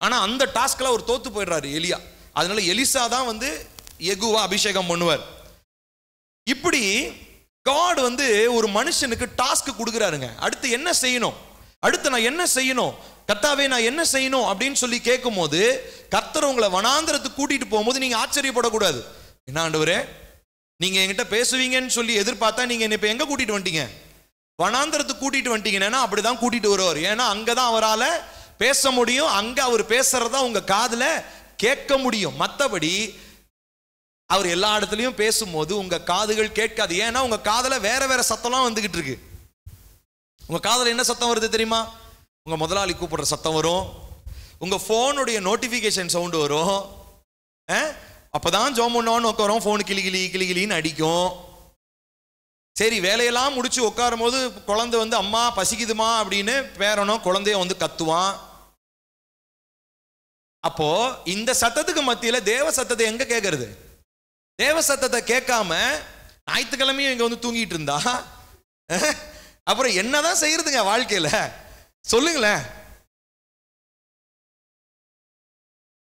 ஆனா அந்த டாஸ்க்ல அவர் தோத்து போயிடுறாரு எலியா. அதனால எலிசா தான் வந்து யெகூவா அபிஷேகம் பண்ணுவார். இப்படி காட் வந்து ஒரு மனுஷனுக்கு டாஸ்க் கொடுக்குறாருங்க. அடுத்து என்ன செய்யணும், அடுத்து நான் என்ன செய்யணும், கர்த்தாவே நான் என்ன செய்யணும் அப்படின்னு சொல்லி கேட்கும் போது, கர்த்தர் உங்களை வனாந்திரத்துக்கு கூட்டிட்டு போகும்போது நீங்க ஆச்சரியப்படக்கூடாது. என்ன ஆண்டவரே, நீங்க என்கிட்ட பேசுவீங்கன்னு சொல்லி எதிர்பார்த்தா நீங்க என்ன இப்ப எங்க கூட்டிட்டு வந்துட்டீங்க? வனாந்திரத்துக்கு கூட்டிட்டு வந்துட்டீங்கன்னா அப்படிதான் கூட்டிட்டு வருவார். ஏன்னா அங்கதான் அவரால் பேச முடியும். அங்க அவர் பேசுறதா உங்க காதுல கேட்க முடியும். மற்றபடி அவர் எல்லா இடத்துலயும் பேசும்போது உங்க காதுகள் கேட்காது. ஏன்னா உங்க காதுல வேற வேற சத்தம்லாம் வந்துகிட்டு இருக்கு. உங்க காதுல என்ன சத்தம் வருது தெரியுமா? உங்க முதலாளி கூப்பிடுற சத்தம் வரும், உங்க போனுடைய நோட்டிபிகேஷன் சவுண்ட் வரும். அப்பதான் ஜோம் பண்ணோன்னு உட்காரோம், போன் கிளிகிளின்னு அடிக்கும். சரி, வேலையெல்லாம் முடிச்சு உட்காரும் போது குழந்தை வந்து அம்மா பசிக்குதுமா அப்படின்னு பேரனோ குழந்தைய வந்து கத்துவான். அப்போ இந்த சத்தத்துக்கு மத்தியில தேவ சத்தத்தை எங்க கேட்கறது? தேவ சத்தத்தை கேட்காம ஞாயிற்றுக்கிழமையும் இங்க வந்து தூங்கிட்டு இருந்தா அப்புறம் என்னதான் செய்யறதுங்க வாழ்க்கையில சொல்லுங்களேன்.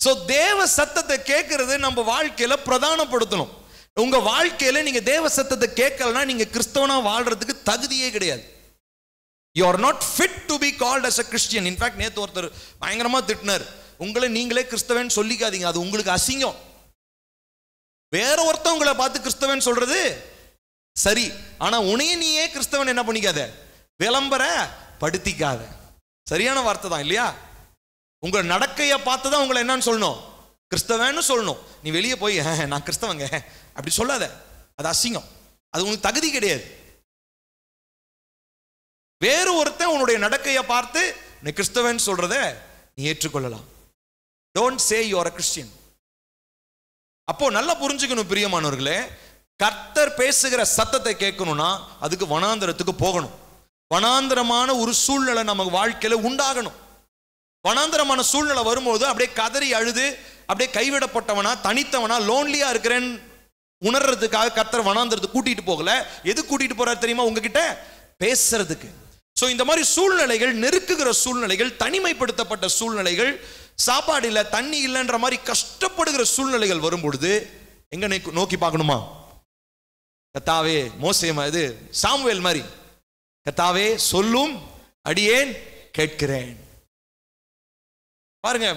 சோ தேவ சத்தத்தை கேட்கறது நம்ம வாழ்க்கையில பிரதானப்படுத்தணும். உங்க வாழ்க்கையில நீங்க தேவ சத்தத்தை கேட்கலன்னா நீங்க கிறிஸ்தவனா வாழ்றதுக்கு தகுதியே கிடையாது. You are not fit to be called as a Christian. In fact, நேத்து ஒருத்தர் பயங்கரமா திட்டினார், உங்களை நீங்களே கிறிஸ்தவன் சொல்லிக்காதீங்க, அது உங்களுக்கு அசிங்கம். வேற ஒருத்தவங்களை பார்த்து கிறிஸ்தவன் சொல்றது சரி, ஆனா உனைய நீயே கிறிஸ்தவன் என்ன பண்ணிக்காத, விளம்பர படுத்திக்காத. சரியான வார்த்தை தான் இல்லையா? உங்க நடக்கைய பார்த்து தான் உங்களை என்னன்னு சொல்லணும், கிறிஸ்தவன்னு சொல்லணும். நீ வெளியே போய் நான் கிறிஸ்தவங்க அப்படி சொல்லாத, அது அசிங்கம், அது உங்களுக்கு தகுதி கிடையாது. வேறு ஒருத்தன் உன்னுடைய நடக்கைய பார்த்து நீ கிறிஸ்தவன் சொல்றத நீ ஏற்றுக்கொள்ளலாம். Don't say you are a Christian. அப்போ நல்லா புரிஞ்சுக்கணும் பிரியமானவர்களே, கர்த்தர் பேசுகிற சத்தத்தை கேட்கணும்னா அதுக்கு வனாந்தரத்துக்கு போகணும். வனாந்தரமான ஒரு சூழ்நிலை நமக்கு வாழ்க்கையில உண்டாகணும். வனாந்தரமான சூழ்நிலை வரும்போது அப்படியே கதறி அழுது அப்படியே கைவிடப்பட்டவனா தனித்தவனா லோன்லியா இருக்கிறேன்னு உணர்றதுக்காக கர்த்தர் வனாந்தரத்துக்கு கூட்டிட்டு போகல. எது கூட்டிட்டு போறாரு தெரியுமா? உங்ககிட்ட பேசுறதுக்கு. சோ இந்த மாதிரி சூழ்நிலைகள், நெருக்குகிற சூழ்நிலைகள், தனிமைப்படுத்தப்பட்ட சூழ்நிலைகள், சாப்பாடு இல்ல தண்ணி இல்லைன்ற மாதிரி கஷ்டப்படுகிற சூழ்நிலைகள் வரும்பொழுது எங்க நோக்கி பார்க்கணுமா? கர்த்தாவே, மோசே இது சாமுவேல் மாதிரி, கர்த்தாவே சொல்லும் அடியேன் கேட்கிறேன். பாருங்க,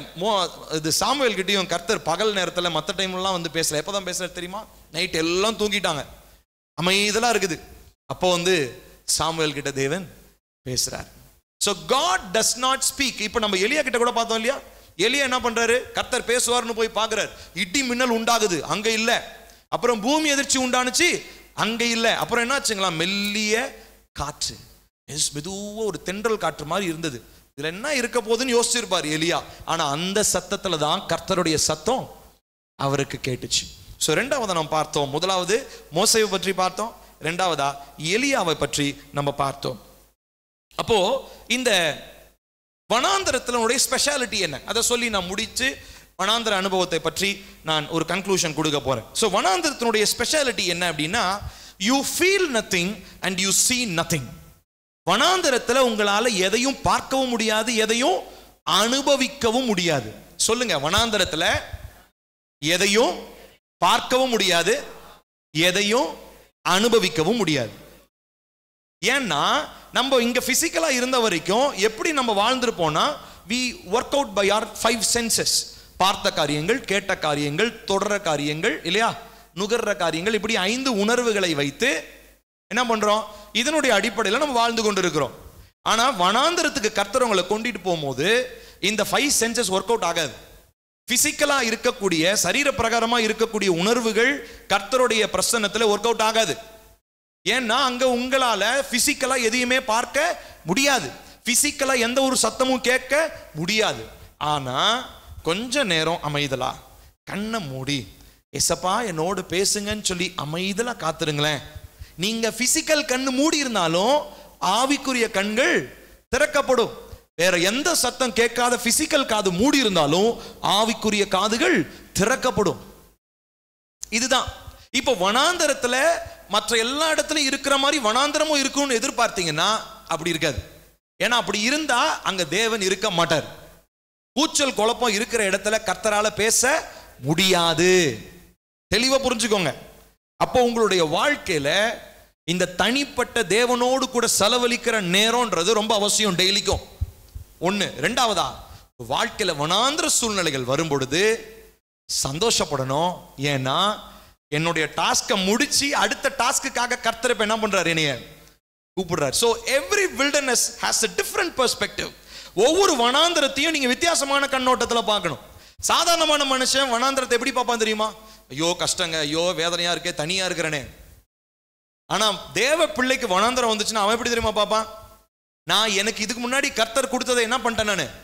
இது சாமுவேல் கிட்டையும் கர்த்தர் பகல் நேரத்தில் மற்ற டைம்லாம் வந்து பேசல. எப்பதான் பேசுறாரு தெரியுமா? நைட் எல்லாம் தூங்கிட்டாங்க, அமைதலா இருக்குது. அப்போ வந்து சாமுவேல் கிட்ட தேவன் பேசுறார். So God does not speak. இப்போ நம்ம எலியா கிட்ட கூட பார்த்தோம் இல்லையா? எலியா என்ன பண்றாரு? கர்த்தர் பேசுவார்னு போய் பார்க்கிறார். இடி மின்னல் உண்டாகுது, அங்க இல்ல. அப்புறம் பூமி எதிர்ச்சி உண்டானுச்சு, அங்க இல்ல. அப்புறம் என்னாச்சுங்களா? மெல்லிய காற்று, மெதுவா ஒரு தென்றல் காற்று மாதிரி இருந்தது. இதுல என்ன இருக்க போகுதுன்னு யோசிச்சிருப்பார் எலியா. ஆனா அந்த சத்தத்துல தான் கர்த்தருடைய சத்தம் அவருக்கு கேட்டுச்சு. சோ ரெண்டாவதா நம்ம பார்த்தோம், முதலாவது மோசேவை பற்றி பார்த்தோம், ரெண்டாவதா எலியாவை பற்றி நம்ம பார்த்தோம். அப்போ இந்த வனாந்தரத்தினுடைய ஸ்பெஷாலிட்டி என்ன, அதை சொல்லி நான் முடிச்சு வனாந்தர அனுபவத்தை பற்றி நான் ஒரு கன்க்ளூஷன் கொடுக்க போறேன். ஸோ வனாந்தரத்தினுடைய ஸ்பெஷாலிட்டி என்ன அப்படின்னா, you feel nothing and you see nothing. வனாந்தரத்தில் உங்களால எதையும் பார்க்கவும் முடியாது, எதையும் அனுபவிக்கவும் முடியாது. சொல்லுங்க, வனாந்தரத்தில் எதையும் பார்க்கவும் முடியாது, எதையும் அனுபவிக்கவும் முடியாது. ஏன்னா நம்ம இங்க பிசிக்கலா இருந்த வரைக்கும் எப்படி நம்ம வாழ்ந்திருப்போம்னா, we work out by our 5 senses. பார்த்த காரியங்கள், கேட்ட காரியங்கள், தொடர காரியங்கள் இல்லையா, நுகர்ற காரியங்கள், இப்படி 5 உணர்வுகளை வைத்து என்ன பண்றோம், இதனுடைய அடிப்படையில் நம்ம வாழ்ந்து கொண்டு இருக்கிறோம். ஆனா வனாந்தரத்துக்கு கர்த்தர் உங்களை கொண்டுட்டு போகும்போது இந்த 5 சென்சஸ் ஒர்க் அவுட் ஆகாது. பிசிக்கலா இருக்கக்கூடிய, சரீர பிரகாரமா இருக்கக்கூடிய உணர்வுகள் கர்த்தருடைய பிரசன்னத்துல ஒர்க் அவுட் ஆகாது. ஏன்னா அங்க உங்களால பிசிக்கலா எதையுமே பார்க்க முடியாது, பிசிக்கலா எந்த ஒரு சத்தமும் கேட்க முடியாது. ஆனா கொஞ்ச நேரம் அமைதலா கண்ணை மூடி எசப்பா என்னோடு பேசுங்கன்னு சொல்லி அமைதலா காத்துருங்களேன். நீங்க பிசிக்கல் கண்ணு மூடி இருந்தாலும் ஆவிக்குரிய கண்கள் திறக்கப்படும். வேற எந்த சத்தம் கேட்காத பிசிக்கல் காது மூடி இருந்தாலும் ஆவிக்குரிய காதுகள் திறக்கப்படும். இதுதான். இப்போ வனாந்தரத்துல மற்ற எல்லா இடத்துலயும் இருக்கிற மாதிரி வனாந்தரமும் இருக்கும்னு எதிர்பார்த்தீங்கன்னா அப்படி இருக்காது. ஏன்னா அப்படி இருந்தா அங்க தேவன் இருக்க மாட்டார். கூச்சல் குழப்பம் இருக்கிற இடத்துல கர்த்தரால பேச முடியாது. தெளிவா புரிஞ்சுக்கோங்க. அப்போ உங்களுடைய வாழ்க்கையில இந்த தனிப்பட்ட தேவனோடு கூட செலவழிக்கிற நேரம்ன்றது ரொம்ப அவசியம் டெய்லிக்கும். ஒண்ணு. ரெண்டாவதா, வாழ்க்கையில வனாந்திர சூழ்நிலைகள் வரும் பொழுது சந்தோஷப்படணும். ஏன்னா என்னுடைய டாஸ்கை முடிச்சு அடுத்த டாஸ்க்குக்காக கர்த்தர் இப்ப என்ன பண்றாரு, என்னைய கூப்பிடுறாரு. So every wilderness has a different perspective. ஒவ்வொரு வனாந்தரத்தையும் நீங்க வித்தியாசமான கண்ணோட்டத்துல பார்க்கணும். சாதாரணமான மனுஷன் வனாந்தரத்தை எப்படி பார்ப்பான் தெரியுமா? ஐயோ கஷ்டங்க, ஐயோ வேதனையா இருக்கே, தனியா இருக்கிறனே. ஆனா தேவ பிள்ளைக்கு வனாந்தரம் வந்துச்சுன்னா அவன் எப்படி தெரியுமா பார்ப்பான்? நான் எனக்கு இதுக்கு முன்னாடி கர்த்தர் கொடுத்ததை என்ன பண்ணிட்டேன், நான்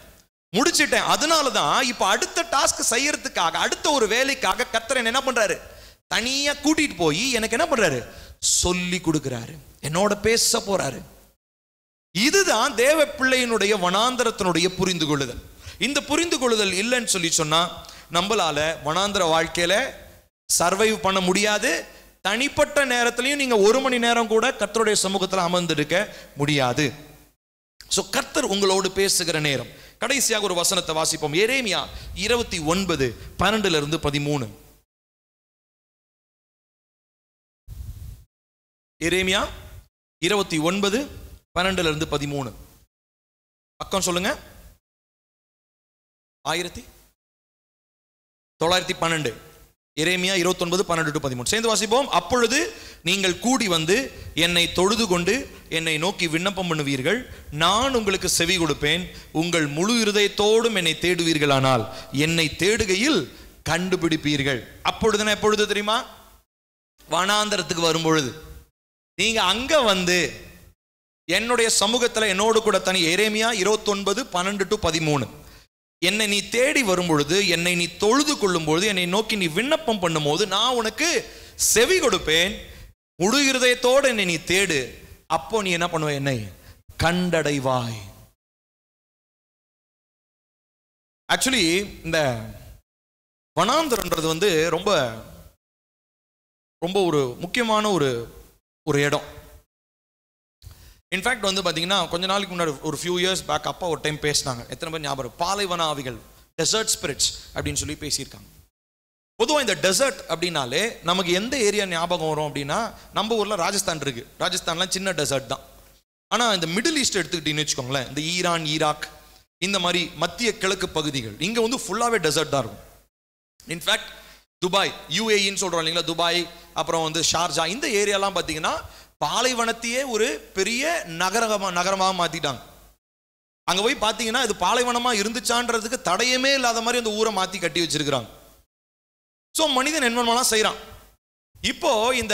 முடிச்சிட்டேன். அதனாலதான் இப்ப அடுத்த டாஸ்க் செய்யறதுக்காக, அடுத்த ஒரு வேலைக்காக கர்த்தர் என்ன பண்றாரு, தனியா கூட்டிட்டு போய் எனக்கு என்ன பண்றாரு, சொல்லி கொடுக்கிறாரு, என்னோட பேச போறாரு. இதுதான் தேவ பிள்ளையினுடைய வனாந்தரத்தினுடைய புரிந்து கொள்ளுதல். இந்த புரிந்து கொள்ளுதல் இல்லைன்னு சொல்லி சொன்னா நம்மளால வனாந்தர வாழ்க்கையில சர்வைவ் பண்ண முடியாது, தனிப்பட்ட நேரத்திலையும் நீங்க 1 மணி நேரம் கூட கர்த்தருடைய சமூகத்தில் அமர்ந்திருக்க முடியாது. சோ கர்த்தர் உங்களோடு பேசுகிற நேரம். கடைசியாக ஒரு வசனத்தை வாசிப்போம். எரேமியா 29:12-13. எரேமியா 29:12-13. பக்கம் சொல்லுங்க. 1912. எரேமியா 29:12-13 சேர்ந்து வாசிப்போம். அப்பொழுது நீங்கள் கூடி வந்து என்னை தொழுது கொண்டு என்னை நோக்கி விண்ணப்பம் பண்ணுவீர்கள், நான் உங்களுக்கு செவி கொடுப்பேன். உங்கள் முழு இருதயத்தோடும் என்னை தேடுவீர்களானால் என்னை தேடுகையில் கண்டுபிடிப்பீர்கள். அப்பொழுதுனா எப்பொழுது தெரியுமா? வனாந்தரத்துக்கு வரும்பொழுது. நீங்க அங்க வந்து என்னுடைய சமூகத்துல என்னோடு கூட தனி. எரேமியா 29:12-13. என்னை நீ தேடி வரும்பொழுது, என்னை நீ தொழுது கொள்ளும் பொழுது, என்னை நோக்கி நீ விண்ணப்பம் பண்ணும் போது நான் உனக்கு செவி கொடுப்பேன். முழு இருதயத்தோடு என்னை நீ தேடு, அப்போ நீ என்ன பண்ணுவ? என்னை கண்டடைவாய். ஆக்சுவலி இந்த வனாந்தரன்றது வந்து ரொம்ப ரொம்ப ஒரு முக்கியமான ஒரு இடம். இன்ஃபேக்ட் வந்து பார்த்தீங்கன்னா கொஞ்ச நாளைக்கு முன்னாடி ஒரு ஃபியூ இயர்ஸ் பேக் அப்பா ஒரு டைம் பேசினாங்க. எத்தனை பேர் ஞாபகம்? பாலைவன ஆவிகள், டெசர்ட் ஸ்பிரிட்ஸ் அப்படின்னு சொல்லி பேசியிருக்காங்க. பொதுவாக இந்த டெசர்ட் அப்படின்னாலே நமக்கு எந்த ஏரியா ஞாபகம் வரும் அப்படின்னா, நம்ம ஊரில் ராஜஸ்தான் இருக்கு. ராஜஸ்தான்லாம் சின்ன டெசர்ட் தான். ஆனால் இந்த மிடில் ஈஸ்ட் எடுத்துக்கிட்டீங்கன்னு வச்சுக்கோங்களேன், இந்த ஈரான், ஈராக், இந்த மாதிரி மத்திய கிழக்கு பகுதிகள், இங்கே வந்து ஃபுல்லாகவே டெசர்ட் தான் இருக்கும். இன்ஃபேக்ட் துபாய், யூஏஇன்னு சொல்கிறோம் இல்லைங்களா, துபாய், அப்புறம் வந்து ஷார்ஜா, இந்த ஏரியாலாம் பார்த்தீங்கன்னா பாலைவனத்தையே ஒரு பெரிய நகரமாக மாற்றிட்டாங்க. அங்கே போய் பார்த்தீங்கன்னா இது பாலைவனமாக இருந்துச்சான்றதுக்கு தடையமே இல்லாத மாதிரி அந்த ஊரை மாற்றி கட்டி வச்சிருக்கிறாங்க. ஸோ மனிதன் என்னென்னலாம் செய்கிறான். இப்போ இந்த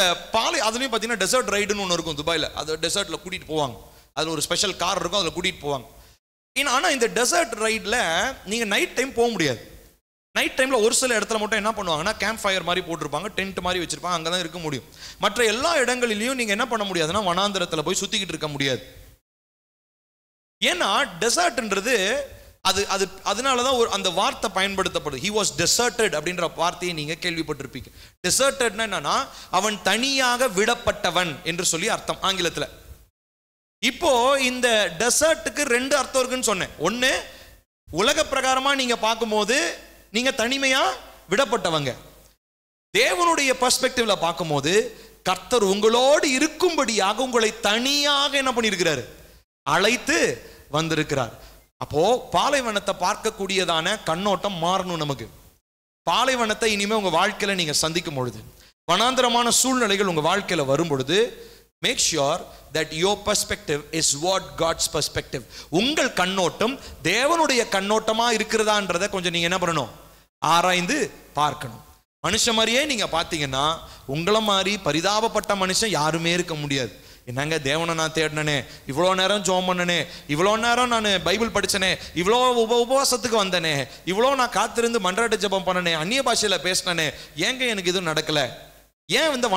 அதுலேயும் பார்த்தீங்கன்னா டெசர்ட் ரைடுன்னு ஒன்று இருக்கும் துபாயில். அது டெசர்ட்டில் கூட்டிகிட்டு போவாங்க. அதில் ஒரு ஸ்பெஷல் கார் இருக்கும், அதில் கூட்டிகிட்டு போவாங்க. ஆனால் இந்த டெசர்ட் ரைடில் நீங்கள் நைட் டைம் போக முடியாது. நைட் டைமில் ஒரு சில இடத்துல மட்டும் என்ன பண்ணுவாங்கன்னா கேம்ப் ஃபயர் மாதிரி போட்டிருப்பாங்க, டென்ட் மாதிரி வச்சிருப்பாங்க, அங்கே தான் இருக்க முடியும். மற்ற எல்லா இடங்களிலையும் நீங்கள் என்ன பண்ண முடியாதுன்னா வனாந்தரத்தில் போய் சுற்றிக்கிட்டு இருக்க முடியாது. ஏன்னா டெசர்ட்ன்றது அதனால தான் அந்த வார்த்தை பயன்படுத்தப்படுது. He was deserted அப்படின்ற வார்த்தையை நீங்க கேள்விப்பட்டிருப்பீங்க. டெசர்டட்னா என்னன்னா அவன் தனியாக விடப்பட்டவன் என்று சொல்லி அர்த்தம் ஆங்கிலத்தில். இப்போ இந்த டெசர்ட்டுக்கு 2 அர்த்தம் இருக்குன்னு சொன்னேன். ஒன்று, உலக பிரகாரமா நீங்க பார்க்கும்போது நீங்க தனிமையா விடப்பட்டவங்க. தேவனுடைய பெர்ஸ்பெக்டிவ்ல பார்க்கும்போது கர்த்தர் உங்களோடு இருக்கும்படியாக உங்களை தனியாக என்ன பண்ணியிருக்கிறாரு? அழைத்து வந்திருக்கிறார். அப்போ பாலைவனத்தை பார்க்கக்கூடியதான கண்ணோட்டம் மாறணும் நமக்கு. பாலைவனத்தை இனிமே உங்க வாழ்க்கையில நீங்க சந்திக்கும் பொழுது, வனாந்தரமான சூழ்நிலைகள் உங்க வாழ்க்கையில வரும் பொழுது, make sure that your perspective is what God's perspective. உங்கள் கண்ணோட்டம் தேவனுடைய கண்ணோட்டமா இருக்கிறதான்றதை கொஞ்சம் நீங்க என்ன பண்ணணும்? ஆராய்ந்து பார்க்கணும். மனுஷன் மாதிரியே நீங்க பாத்தீங்கன்னா உங்களை மாதிரி பரிதாபப்பட்ட மனுஷன் யாருமே இருக்க முடியாது. என்னங்க தேவனை நான் தேடினே, இவ்வளோ நேரம் ஜெபம் பண்ணனே, இவ்வளோ நேரம் நான் பைபிள் படிச்சனே, இவ்வளோ உபவாசத்துக்கு வந்தனே, இவ்வளோ நான் காத்திருந்து மன்றாட்டு ஜெபம் பண்ணனே, அந்நிய பாஷையில பேசினனே, ஏங்க எனக்கு எதுவும் நடக்கல? ஏன் இந்த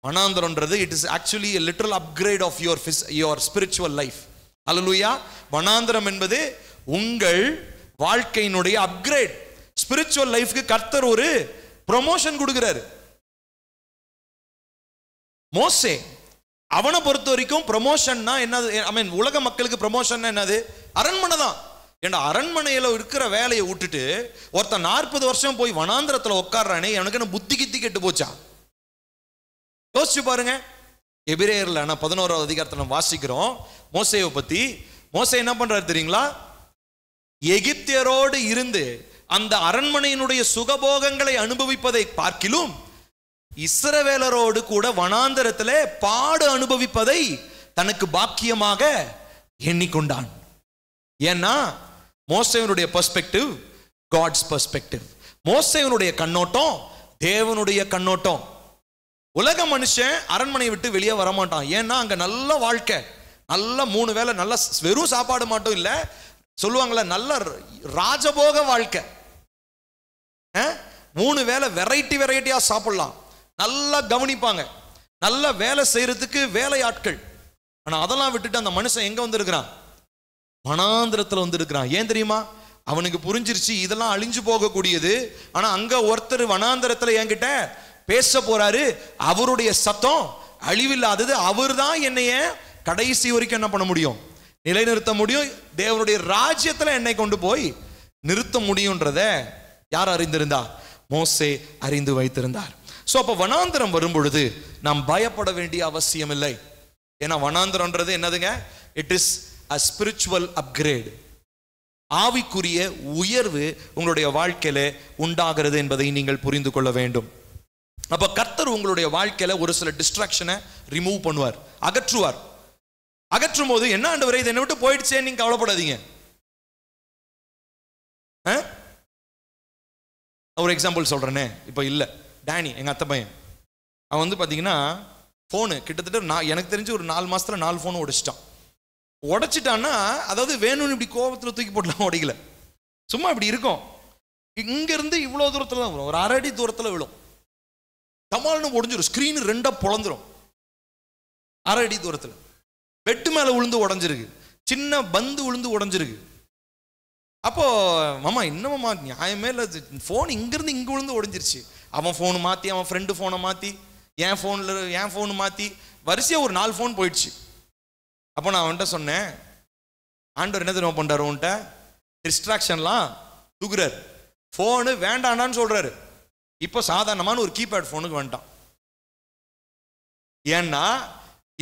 வனாந்தரம்ன்றது it is actually a literal upgrade of your spiritual life. Hallelujah. வனாந்தரம் என்பது உங்கள் வாழ்க்கையினுடைய அப்கிரேட். ஸ்பிரிச்சுவல் லைஃப்க்கு கர்த்தர் ஒரு ப்ரமோஷன் கொடுக்கிறாரு. மோசே அவனை பொறுத்த வரைக்கும் ப்ரமோஷன்னா என்னது? ஐ மீன் உலக மக்களுக்கு ப்ரமோஷன் என்னது? அரண்மனை தான். ஏன்னா அரண்மனையில் இருக்கிற வேலையை விட்டுட்டு ஒருத்தன் 40 வருஷம் போய் வனாந்திரத்தில் உட்கார்றானே, எனக்கு என்ன புத்தி கித்தி கெட்டு போச்சா? யோசிச்சு பாருங்க. எபிரேயர்ல 11வது அதிகாரத்தில் நம்ம வாசிக்கிறோம் மோசேவை பத்தி. மோசே என்ன பண்றாரு தெரியுங்களா? எகிப்தியரோடு இருந்து அந்த அரண்மனையினுடைய சுகபோகங்களை அனுபவிப்பதை பார்க்கிலும் இஸ்ரவேலரோடு கூட வனாந்தரத்திலே பாடு அனுபவிப்பதை தனக்கு பாக்கியமாக எண்ணிக்கொண்டான். ஏன்னா மோசேவனுடைய பெர்ஸ்பெக்டிவ் காட்ஸ் பெர்ஸ்பெக்டிவ். மோசேவனுடைய கண்ணோட்டம் தேவனுடைய கண்ணோட்டம். உலக மனுஷன் அரண்மனையை விட்டு வெளியே வரமாட்டான். ஏன்னா அங்க நல்ல வாழ்க்கை, நல்ல 3 வேளை நல்ல வெறும் சாப்பாடு மட்டும் இல்ல, சொல்லுவாங்கல்ல நல்ல ராஜபோக வாழ்க்கை. 3 வேளை வெரைட்டியா சாப்பிடலாம், நல்லா கவனிப்பாங்க, நல்ல வேலை செய்யறதுக்கு வேலையாட்கள். ஆனா அதெல்லாம் விட்டுட்டு அந்த மனுஷன் எங்க வந்திருக்கிறான்? வனாந்திரத்துல வந்திருக்கிறான். ஏன் தெரியுமா? அவனுக்கு புரிஞ்சிருச்சு இதெல்லாம் அழிஞ்சு போகக்கூடியது. ஆனா அங்க ஒருத்தர் வனாந்திரத்துல என்கிட்ட பேச போறாரு. அவருடைய சத்தம் அழிவில்லாதது. அவர் தான் என்னைய கடைசி வரைக்கும் என்ன பண்ண முடியும், நிலைநிறுத்த முடியும். தேவனுடைய ராஜ்யத்துல என்னை கொண்டு போய் நிறுத்த முடியும்ன்றத யார் அறிந்திருந்தா? மோசே அறிந்து வைத்திருந்தார். சோ அப்ப வனாந்தரம் வரும் பொழுது நாம் பயப்பட வேண்டிய அவசியம் இல்லை. ஏன்னா வனாந்தரம்ன்றது என்னதுங்க? It is a spiritual upgrade. ஆவிக்குரிய உயர்வு உங்களுடைய வாழ்க்கையில உண்டாகிறது என்பதை நீங்கள் புரிந்து கொள்ள வேண்டும். அப்ப கர்த்தர் உங்களுடைய வாழ்க்கையில ஒரு சில டிஸ்ட்ராக்ஷனை ரிமூவ் பண்ணுவார், அகற்றுவார். அகற்றும் போது என்ன, ஆண்டவரே இதை விட்டு போயிடுச்சே, நீங்க கவலைப்படாதீங்க. ஒரு எக்ஸாம்பிள் சொல்றேனே, இப்ப இல்ல டேனி எங்க அத்தை பையன், அவன் வந்து பாத்தீங்கன்னா போனு கிட்டத்தட்ட எனக்கு தெரிஞ்சு ஒரு 4 மாசத்துல 4 போன் உடைச்சிட்டான். உடைச்சிட்டான்னா அதாவது வேணும்னு இப்படி கோபத்துல தூக்கி போட்டலாம், உடைக்கல, சும்மா இப்படி இருக்கும். இங்க இருந்து இவ்வளவு தூரத்துல தான் வரும், ஒரு 1/2 அடி தூரத்துல விழும், தமால்னு உடைஞ்சிரும், ஸ்கிரீன் 2 பொளந்துரும். 1/2 அடி தூரத்துல பெட்டு மேல விழுந்து உடைஞ்சிருக்கு, சின்ன பந்து விழுந்து உடைஞ்சிருக்கு. அப்போ மாமா என்னமாமா நியாயமே இல்லை, போன் இங்கிருந்து இங்க விழுந்து உடைஞ்சிருச்சு. அவன் போனு மாத்தி, அவன் ஃப்ரெண்டு போனை மாத்தி, என் போனு மாத்தி, வரிசையா ஒரு 4 போன் போயிடுச்சு. அப்போ நான் அவன்கிட்ட சொன்னேன், ஆண்டவர் என்ன தெரியுமா பண்றாரு, உன்கிட்ட டிஸ்ட்ராக்ஷன்லாம் தூக்குறாரு, போனு வேண்டாண்டான்னு சொல்றாரு. இப்போ சாதாரணமான ஒரு கீபேட் போனுக்கு வந்துட்டான். ஏன்னா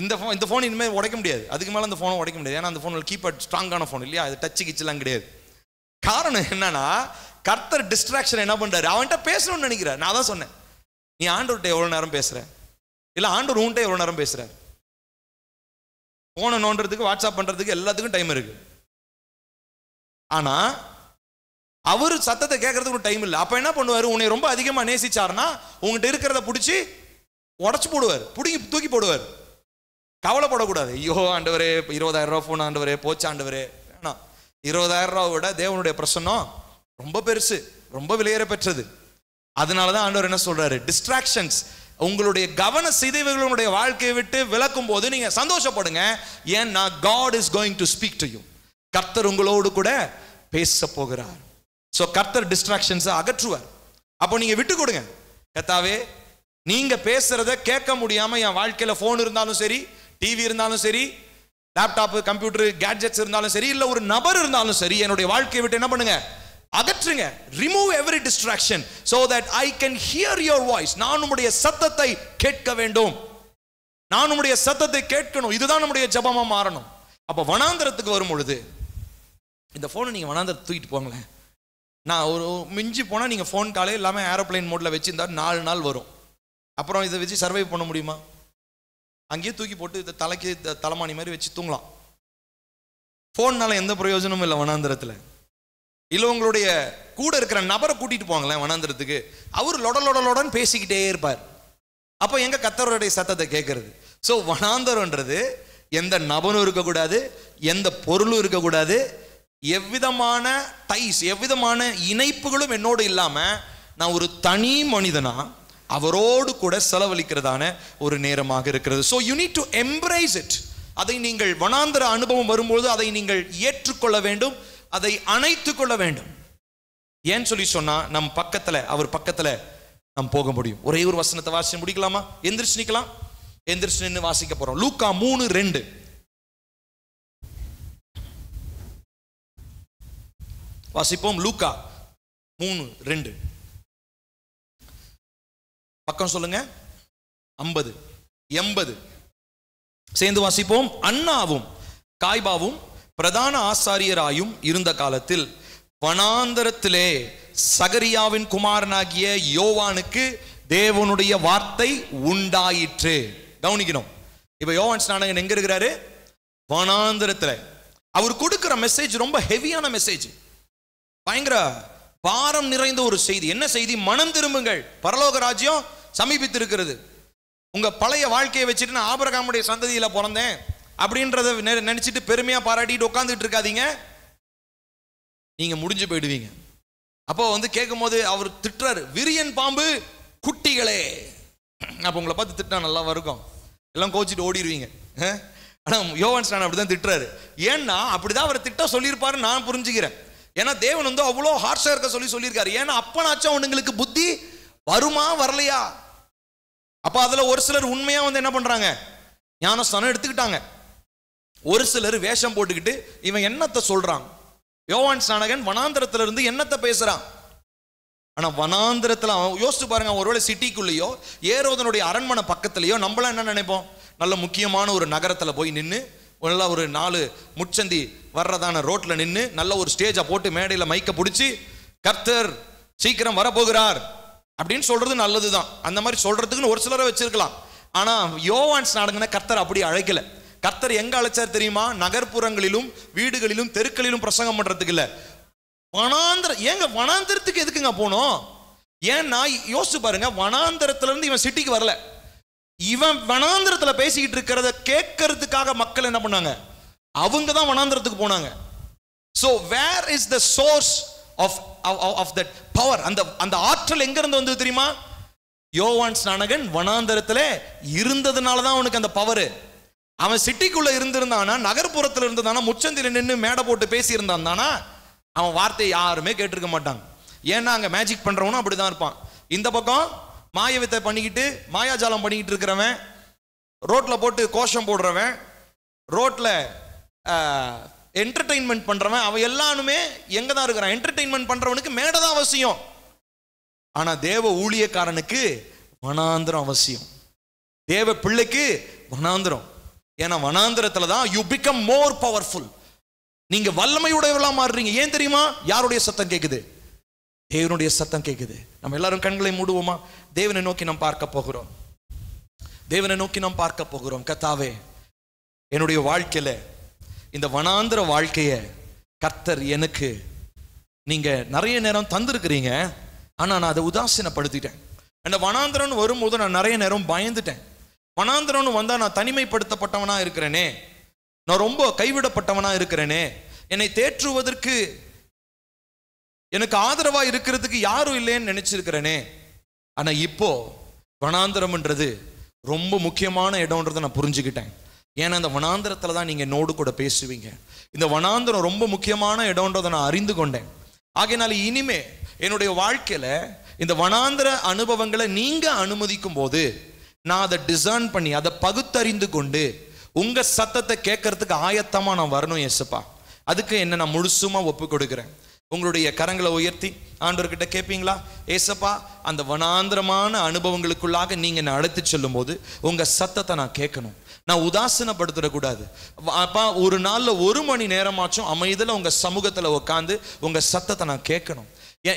இந்த போன் இனிமேல் உடைக்க முடியாது, அதுக்கு மேலே அந்த போனை உடைக்க முடியாது. ஏன்னா அந்த போன் கீபேட் ஸ்ட்ராங்கான போன் இல்லையா, அது டச்சு கிச்செல்லாம் கிடையாது. காரணம் என்னன்னா கர்த்தர் டிஸ்ட்ராக்ஷன் என்ன பண்றாரு, அவன்கிட்ட பேசணும்னு நினைக்கிறார். நான் தான் சொன்னேன், நீ ஆண்டவர்கிட்ட எவ்வளவு நேரம் பேசுற, இல்ல ஆண்டவர் உன்கிட்ட எவ்வளவு நேரம் பேசுற. போனை நோண்டுறதுக்கு, வாட்ஸ்அப் பண்றதுக்கு எல்லாத்துக்கும் டைம் இருக்கு. ஆனா அவரு சத்தத்தை கேட்கறதுக்கு ஒரு டைம் இல்லை. அப்ப என்ன பண்ணுவாரு, உன்னை ரொம்ப அதிகமா நேசிச்சாருன்னா உங்ககிட்ட இருக்கிறத பிடிச்சி உடச்சு போடுவார், தூக்கி போடுவார். கவலைப்படக்கூடாது, ஐயோ ஆண்டவரே 20,000 ரூபாய் போன் ஆண்டவரே போச்சு ஆண்டவரே. வேணாம், 20,000 ரூபாய் விட தேவனுடைய பிரசன்னம் ரொம்ப பெருசு, ரொம்ப விலையேற பெற்றது. அதனாலதான் ஆண்டவர் என்ன சொல்றாரு, டிஸ்ட்ராக்ஷன்ஸ், உங்களுடைய கவன சிதைவுகளுடைய வாழ்க்கையை விட்டு விலக்கும் போது நீங்க சந்தோஷப்படுங்க. ஏன்னா God is going to speak to you. கர்த்தர் உங்களோடு கூட பேச போகிறார். சோ கர்த்தர் டிஸ்ட்ராக்ஷன்ஸ் அகற்றுவார். அப்போ நீங்க விட்டு கொடுங்க, கர்த்தாவே நீங்க பேசுறத கேட்க முடியாம என் வாழ்க்கையில போன் இருந்தாலும் சரி, டிவி இருந்தாலும் சரி, லேப்டாப், கம்ப்யூட்டர், கேட்ஜெட்ஸ் இருந்தாலும் சரி, இல்ல ஒரு நபர் இருந்தாலும் சரி, என்னுடைய வாழ்க்கையை விட்டு என்ன பண்ணுங்க, அகற்றுங்க. Remove every distraction so that I can hear your voice. நான் உம்முடைய சத்தத்தை கேட்க வேண்டும், நான் உம்முடைய சத்தத்தை கேட்கணும். இதுதான் நம்முடைய ஜெபமா மாறணும். அப்ப வனாந்தரத்துக்கு வரும் பொழுது இந்த போனை நீங்க வனாந்தரத்துக்கு தூக்கிட்டு போங்களேன். நான் ஒரு மிஞ்சி போனா நீங்க போன் காலே எல்லாமே ஏரோப்ளைன் மோட்ல வச்சிருந்தா 4 நாள் வரும். அப்புறம் இதை வச்சு சர்வைவ் பண்ண முடியுமா? அங்கேயே தூக்கி போட்டு இதை தலைக்கு தலைமானி மாதிரி வச்சு தூங்கலாம். போன்னால எந்த பிரயோஜனமும் இல்லை வனாந்தரத்துல. இல்ல உங்களுடைய கூட இருக்கிற நபரை கூட்டிட்டு போங்களேன் வனாந்தரத்துக்கு, அவர் லொடன்னு பேசிக்கிட்டே இருப்பார். அப்ப எங்க கர்த்தருடைய சத்தத்தை கேட்கறது? சோ வனாந்தரம்ன்றது எந்த நபரும் இருக்கக்கூடாது, எந்த பொருளும் இருக்கக்கூடாது, எவ்விதமான டைஸ், எவ்விதமான இணைப்புகளும் என்னோடு இல்லாம நான் ஒரு தனி மனிதனா அவரோடு கூட செலவழிக்கிறதான ஒரு நேரமாக இருக்கிறது. So you need to embrace it. அதை நீங்கள் வனாந்தர அனுபவம் வரும்போது அதை நீங்கள் ஏற்றுக்கொள்ள வேண்டும், அதை அணைத்துக் கொள்ள வேண்டும். ஏன் சொல்லி சொன்னா நம் பக்கத்துல, அவர் பக்கத்துல நாம் போக முடியும். ஒரே ஒரு வசனத்தை வாசி முடிக்கலாமா? எந்திரிச்சு நிக்கலாம், எந்திரிச்சு நின்று வாசிக்க போறோம். லூக்கா 3:2 வாசிப்போம். லூக்கா 3:2 பக்கம் சொல்லுங்க. 50 80 சேர்ந்து வாசிப்போம். அன்னாவும் காய்பாவும் பிரதான ஆசாரியராயும் இருந்த காலத்தில் வனாந்தரத்திலே சகரியாவின் குமாரனாகிய யோவானுக்கு தேவனுடைய வார்த்தை உண்டாயிற்று. கவனிக்கணும், இப்ப யோவான் ஸ்நானகன் எங்க இருக்கிறாரு? வனாந்தரத்துல. அவர் கொடுக்கிற மெசேஜ் ரொம்ப ஹெவியான மெசேஜ், பயங்கர பாரம் நிறைந்த ஒரு செய்தி. என்ன செய்தி? மனம் திரும்புங்கள், பரலோக ராஜ்யம் சமீபித்திருக்கிறது. உங்க பழைய வாழ்க்கையை வச்சுட்டு நான் ஆபிரகாமுடைய சந்ததியில பிறந்தேன் அப்படின்றத நினைச்சிட்டு பெருமையா பாராட்டிட்டு உட்கார்ந்துட்டு இருக்காதீங்க, நீங்க முடிஞ்சு போயிடுவீங்க. அப்போ வந்து கேட்கும் போது அவர் திட்டுறாரு, விரியன் பாம்பு குட்டிகளே. அப்ப உங்களை பார்த்து திட்டா நல்லா இருக்கும், எல்லாம் கோச்சிட்டு ஓடிடுவீங்க. ஆனா யோவான் ஸ்நானன் அப்படிதான் திட்டுறாரு. ஏன்னா அப்படிதான் அவர் திட்ட சொல்லியிருப்பாரு நான் புரிஞ்சுக்கிறேன். ஏன்னா தேவன் வந்து அவ்வளோ ஹார்ஷா இருக்க சொல்லியிருக்காரு. ஏன்னா அப்பனாச்சும் அவனுங்களுக்கு புத்தி வருமா வரலையா? அப்ப அதுல ஒரு சிலர் உண்மையா வந்து என்ன பண்றாங்க, ஞானஸ்தானம் எடுத்துக்கிட்டாங்க. ஒரு சிலர் வேஷம் போட்டுக்கிட்டு இவன் என்னத்தை சொல்றான், யோவான் ஸ்நானகன் வனாந்தரத்துல இருந்து என்னத்தை பேசுறான். ஆனா வனாந்தரத்துல யோசிச்சு பாருங்க, ஒருவேளை சிட்டிக்குள்ளேயோ ஏரோதனுடைய அரண்மனை பக்கத்துலயோ நம்மளாம் என்ன நினைப்போம், நல்ல முக்கியமான ஒரு நகரத்துல போய் நின்று நல்லா ஒரு 4 முச்சந்தி வர்றதான ரோட்ல நின்று நல்ல ஒரு ஸ்டேஜை போட்டு மேடையில மைக்க பிடிச்சி கர்த்தர் சீக்கிரம் வரப்போகிறார் அப்படின்னு சொல்றது நல்லதுதான். அந்த மாதிரி சொல்றதுக்குன்னு ஒரு சிலரை வச்சிருக்கலாம். ஆனா யோவான் ஸ்நானகனை கர்த்தர் அப்படி அழைக்கல. கர்த்தர் எங்க அழைச்சார் தெரியுமா? நகர்ப்புறங்களிலும் வீடுகளிலும் தெருக்களிலும் பிரசங்கம் பண்றதுக்கு இல்ல, ஏங்க வனாந்தரத்துக்கு எதுக்குங்க போனோம்? ஏன்னா யோசிச்சு பாருங்க, வனாந்தரத்துல இருந்து இவன் சிட்டிக்கு வரல, இவன் வனாந்தரத்துல பேசிக்கிட்டு இருக்கிறத கேட்கறதுக்காக மக்கள் என்ன பண்ணாங்க, அவங்க தான் வனாந்தரத்துக்கு போனாங்க. So where is the source of that power? அந்த ஆற்றல் எங்க இருந்து வந்தது தெரியுமா? யோவான் ஸ்நானகன் வனாந்தரத்துல இருந்ததுனால தான் அவனுக்கு அந்த பவர். அவன் சிட்டிக்குள்ள இருந்திருந்தானா, நகர்ப்புறத்துல இருந்ததானா, முச்சந்தில நின்று மேடை போட்டு பேசி இருந்தான் தானா, அவன் வார்த்தையை யாருமே கேட்டிருக்க மாட்டாங்க. ஏன்னா அங்க மேஜிக் பண்றவனும் அப்படிதான் இருப்பான். இந்த பக்கம் மாய வித்தை பண்ணிக்கிட்டு மாயாஜாலம் பண்ணிக்கிட்டு இருக்கிறவன், ரோட்ல போட்டு கோஷம் போடுறவன், ரோட்ல என்டர்டெயின்மெண்ட் பண்றவன், அவன் எல்லாருமே எங்க தான் இருக்கிறான்? என்டர்டெயின்மெண்ட் பண்றவனுக்கு மேடை தான் அவசியம். ஆனா தேவ ஊழியக்காரனுக்கு வனாந்திரம் அவசியம், தேவ பிள்ளைக்கு வனாந்திரம். ஏன்னா வனாந்திரத்துல தான் யூ பிகம் மோர் பவர்ஃபுல், நீங்க வல்லமையுடையவளா மாறுறீங்க. ஏன் தெரியுமா? யாருடைய சத்தம் கேக்குது? தேவனுடைய சத்தம் கேக்குது. நம்ம எல்லாரும் கண்களை மூடுவோமா? தேவனை நோக்கி நாம் பார்க்க போகிறோம். தேவனை நோக்கி நாம் பார்க்க போகிறோம். கர்த்தாவே, என்னுடைய வாழ்க்கையில இந்த வனாந்திர வாழ்க்கைய கர்த்தர் எனக்கு நீங்க நிறைய நேரம் தந்திருக்கிறீங்க. ஆனா நான் அதை உதாசீனப்படுத்திட்டேன். அந்த வனாந்திரம்னு வரும்போது நான் நிறைய நேரம் பயந்துட்டேன். வனாந்திரம்னு வந்தா நான் தனிமைப்படுத்தப்பட்டவனா இருக்கிறேனே, நான் ரொம்ப கைவிடப்பட்டவனா இருக்கிறேனே, என்னை தேற்றுவதற்கு எனக்கு ஆதரவா இருக்கிறதுக்கு யாரும் இல்லைன்னு நினைச்சிருக்கிறேனே. ஆனா இப்போ வனாந்திரம்ன்றது ரொம்ப முக்கியமான இடம்ன்றதை நான் புரிஞ்சுக்கிட்டேன். ஏன்னா இந்த வனாந்திரத்துல தான் நீங்க என்னோடு கூட பேசுவீங்க. இந்த வனாந்திரம் ரொம்ப முக்கியமான இடம்ன்றதை நான் அறிந்து கொண்டேன். ஆகையினால இனிமே என்னுடைய வாழ்க்கையில இந்த வனாந்திர அனுபவங்களை நீங்க அனுமதிக்கும் போது நான் அதை டிசர்ன் பண்ணி அதை பகுத்தறிந்து கொண்டு உங்க சத்தத்தை கேட்கறதுக்கு ஆயத்தமா நான் வரணும் இயேசுப்பா. அதுக்கு என்ன நான் முழுசுமா ஒப்பு கொடுக்கிறேன். உங்களுடைய கரங்களை உயர்த்தி ஆண்டவர்கிட்ட கேட்பீங்களா? ஏசப்பா, அந்த வனாந்திரமான அனுபவங்களுக்குள்ளாக நீங்க என்னை அழைத்து செல்லும் போது உங்க சத்தத்தை நான் கேட்கணும், நான் உதாசீனப்படுத்திடக்கூடாது. அப்பா, ஒரு நாள்ல 1 மணி நேரமாச்சும் அமைதியில் உங்க சமூகத்துல உட்காந்து உங்க சத்தத்தை நான் கேட்கணும்.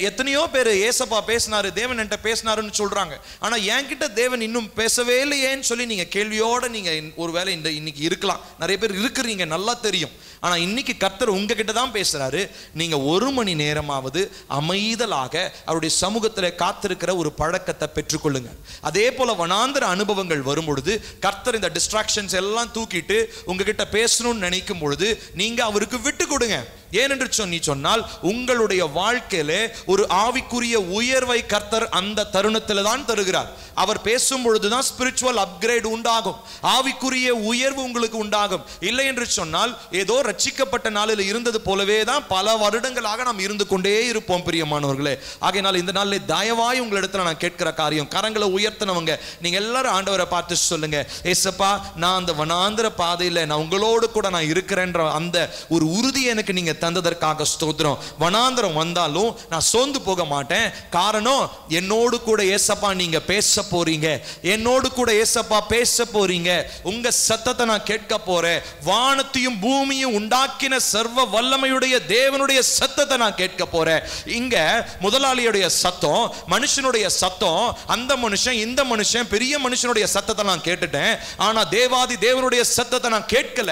எத்தனையோ பேர் ஏசப்பா பேசினாரு, தேவன் என்கிட்ட பேசினாருன்னு சொல்றாங்க. ஆனா என்கிட்ட தேவன் இன்னும் பேசவே இல்லையேன்னு சொல்லி நீங்க கேள்வியோட நீங்க ஒருவேளை இன்னைக்கு இருக்கலாம். நிறைய பேர் இருக்கிறீங்க, நல்லா தெரியும். ஆனா இன்னைக்கு கர்த்தர் உங்ககிட்ட தான் பேசுறாரு. நீங்க 1 மணி நேரமாவது அமைதலாக அவருடைய சமூகத்துல காத்திருக்கிற ஒரு பழக்கத்தை பெற்றுக்கொள்ளுங்க. அதே போல வனாந்திர அனுபவங்கள் வரும் பொழுது கர்த்தர் இந்த டிஸ்ட்ராக்ஷன்ஸ் எல்லாம் தூக்கிட்டு உங்ககிட்ட பேசணும்னு நினைக்கும் பொழுது நீங்க அவருக்கு விட்டு கொடுங்க. ஏனென்று சொன்னால் உங்களுடைய வாழ்க்கையில ஒரு ஆவிக்குரிய உயர்வை கர்த்தர் அந்த தருணத்தில் தான் தருகிறார். அவர் பேசும் பொழுதுதான் ஸ்பிரிச்சுவல் அப்கிரேட் உண்டாகும், ஆவிக்குரிய உயர்வு உங்களுக்கு உண்டாகும். இல்லை என்று சொன்னால் ஏதோ ரட்சிக்கப்பட்ட நாளில் இருந்தது போலவே தான் பல வருடங்களாக நாம் இருந்து கொண்டே இருப்போம் பிரியமானவர்களே. ஆகையினால் இந்த நாளில் தயவாய் உங்களிடத்துல நான் கேட்கிற காரியம், கரங்களை உயர்த்தினவங்க நீங்க எல்லாரும் ஆண்டவரை பார்த்து சொல்லுங்க, ஏசப்பா, நான் அந்த வனாந்திர பாதையில நான் உங்களோடு கூட நான் இருக்கிறேன்ற அந்த ஒரு உறுதி எனக்கு நீங்க தந்ததற்காக ஸ்தோத்திரம். வனாந்திரம் வந்தாலும் நான் சோர்ந்து போக மாட்டேன். காரணம், என்னோடு கூட ஏசப்பா நீங்க பேச போறீங்க, என்னோடு கூட ஏசப்பா பேச போறீங்க. உங்க சத்தத்தை நான் கேட்க போறேன். வானத்தையும் பூமியும் உண்டாக்கின சர்வ வல்லமையுடைய தேவனுடைய சத்தத்தை நான் கேட்க போறேன். இங்க முதலாளியுடைய சத்தம், மனுஷனுடைய சத்தம், அந்த மனுஷன் இந்த மனுஷன் பெரிய மனுஷனுடைய சத்தத்தை நான் கேட்டுட்டேன். ஆனா தேவாதி தேவனுடைய சத்தத்தை நான் கேட்கல.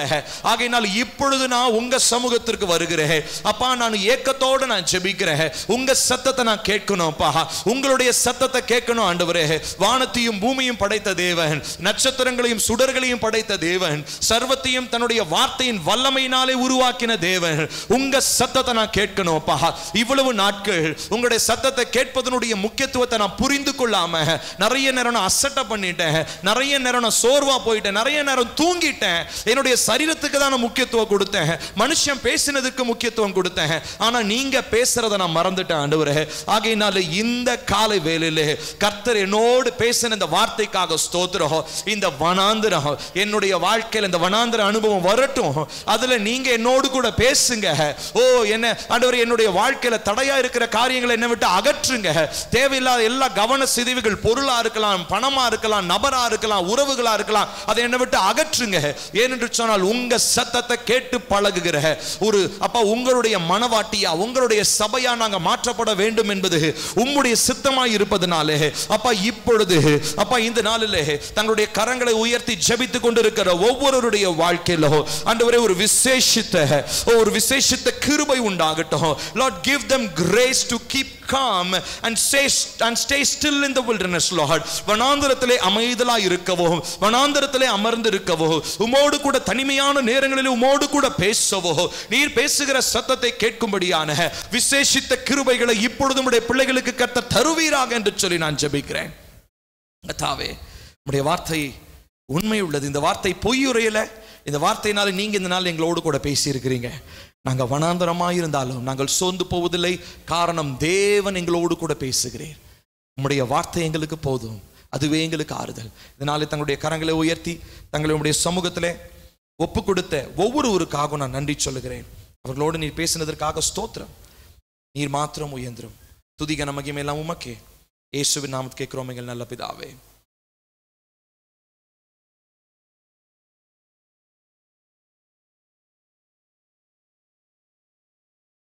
ஆகையினால் இப்பொழுது நான் உங்க சமூகத்திற்கு வருகிறேன். அப்பா, நான் ஏக்கத்தோடு நான் ஜெபிக்கிறேன். உங்க சத்தத்தை நான் கேட்கணும் அப்பா, உங்களுடைய சத்தத்தை கேட்கணும் ஆண்டவரே. வானத்தையும் பூமியும் படைத்த தேவன், நட்சத்திரங்களையும் சுடர்களையும் படைத்த தேவன், சர்வத்தையும் தன்னுடைய வார்த்தையின் வல்லமையினாலே உருவாக்கின தேவன், உங்க சத்தத்தை நான் கேட்கணும் அப்பா. இவ்வளவு நாட்கள் உங்களுடைய சத்தத்தை கேட்பதனுடைய முக்கியத்துவத்தை நான் புரிந்து கொள்ளாம நிறைய நேரம் நான் அசட்டை பண்ணிட்டேன், நிறைய நேரம் நான் சோர்வா போயிட்டேன், நிறைய நேரம் தூங்கிட்டேன். என்னுடைய சரீரத்துக்கு தான் நான் முக்கியத்துவம் கொடுத்தேன். மனுஷன் பேசினதுக்கு முக்கியத்துவம் கொடுத்தேன், ஆனா நீங்க பேசுறத நான் மறந்துட்டேன் ஆண்டவரே. ஆகையினால இந்த காலை வேளையிலே கர்த்தர் என்னோடு பேசின இந்த வார்த்தைக்காக ஸ்தோத்திரம். இந்த வனாந்திரம் என்னுடைய வாழ்க்கையில் இந்த வனாந்திர அனுபவம் வரட்டும், அதுல நீங்க என்னோடு கூட பேசுங்க. ஓ என்ன ஆண்டவரே, என்னுடைய வாழ்க்கையில தடையா இருக்கிற காரியங்களை என்ன விட்டு அகற்றுங்க. தேவையில்லாத எல்லா கவன சிதைவுகள், பொருளா இருக்கலாம், பணமா இருக்கலாம், நபரா இருக்கலாம், உறவுகளா இருக்கலாம், அதை என்ன விட்டு அகற்றுங்க. ஏனென்று சொன்னால் உங்க சத்தத்தை கேட்டு பழகுகிற ஒரு அப்பா உங்களுடைய மனவாட்டியா, உங்களுடைய சபையா நாங்க மாற்றப்பட வேண்டும் என்பது உம்முடைய சித்தமாய் இருப்பதனாலே அப்பா இப்பொழுது அப்பா இந்த நாளிலே தங்களுடைய கரங்களை உயர்த்தி ஜெபித்துக் கொண்டிருக்கிற ஒவ்வொருவருடைய வாழ்க்கையில ஆண்டவரே ஒரு விசேஷித்த கிருபை உண்டாகட்டும். Lord, give them grace to keep calm and stay still in the wilderness, Lord. வனாந்தரத்திலே அமைதலாய் இருக்கவோ, வனாந்தரத்திலே அமர்ந்து இருக்கவோ, உமோடு கூட தனிமையான நேரங்களில் உமோடு கூட பேசவோ, நீர் பேசுகிற சத்தத்தை கேட்கும்படியான விசேஷித்த கிருபைகளை இப்பொழுது உம்முடைய பிள்ளைகளுக்கு கர்த்தர் தருவீராக என்று சொல்லி நான் ஜெபிக்கிறேன். கர்த்தாவே, உம்முடைய வார்த்தை உண்மை உள்ளது. இந்த வார்த்தை பொய்யுரையல. இந்த வார்த்தையினால நீங்க இந்த நாள் எங்களோடு கூட பேசி இருக்கிறீங்க. நாங்கள் வனாந்தரமாக இருந்தாலும் நாங்கள் சோர்ந்து போவதில்லை. காரணம், தேவன் எங்களோடு கூட பேசுகிறேன். உம்முடைய வார்த்தை எங்களுக்கு போதும், அதுவே எங்களுக்கு ஆறுதல். இதனாலே தங்களுடைய கரங்களை உயர்த்தி தங்களுடைய சமூகத்திலே ஒப்பு கொடுத்த ஒவ்வொருவருக்காக நான் நன்றி சொல்லுகிறேன். அவர்களோடு நீர் பேசினதற்காக ஸ்தோத்திரம். நீர் மாத்திரம் உயர்ந்திரும். துதிக நமக்கு எல்லாம் உமக்கே. இயேசுவின் நாமத்தில் கேட்கிறோம் எங்கள் நல்ல பிதாவே.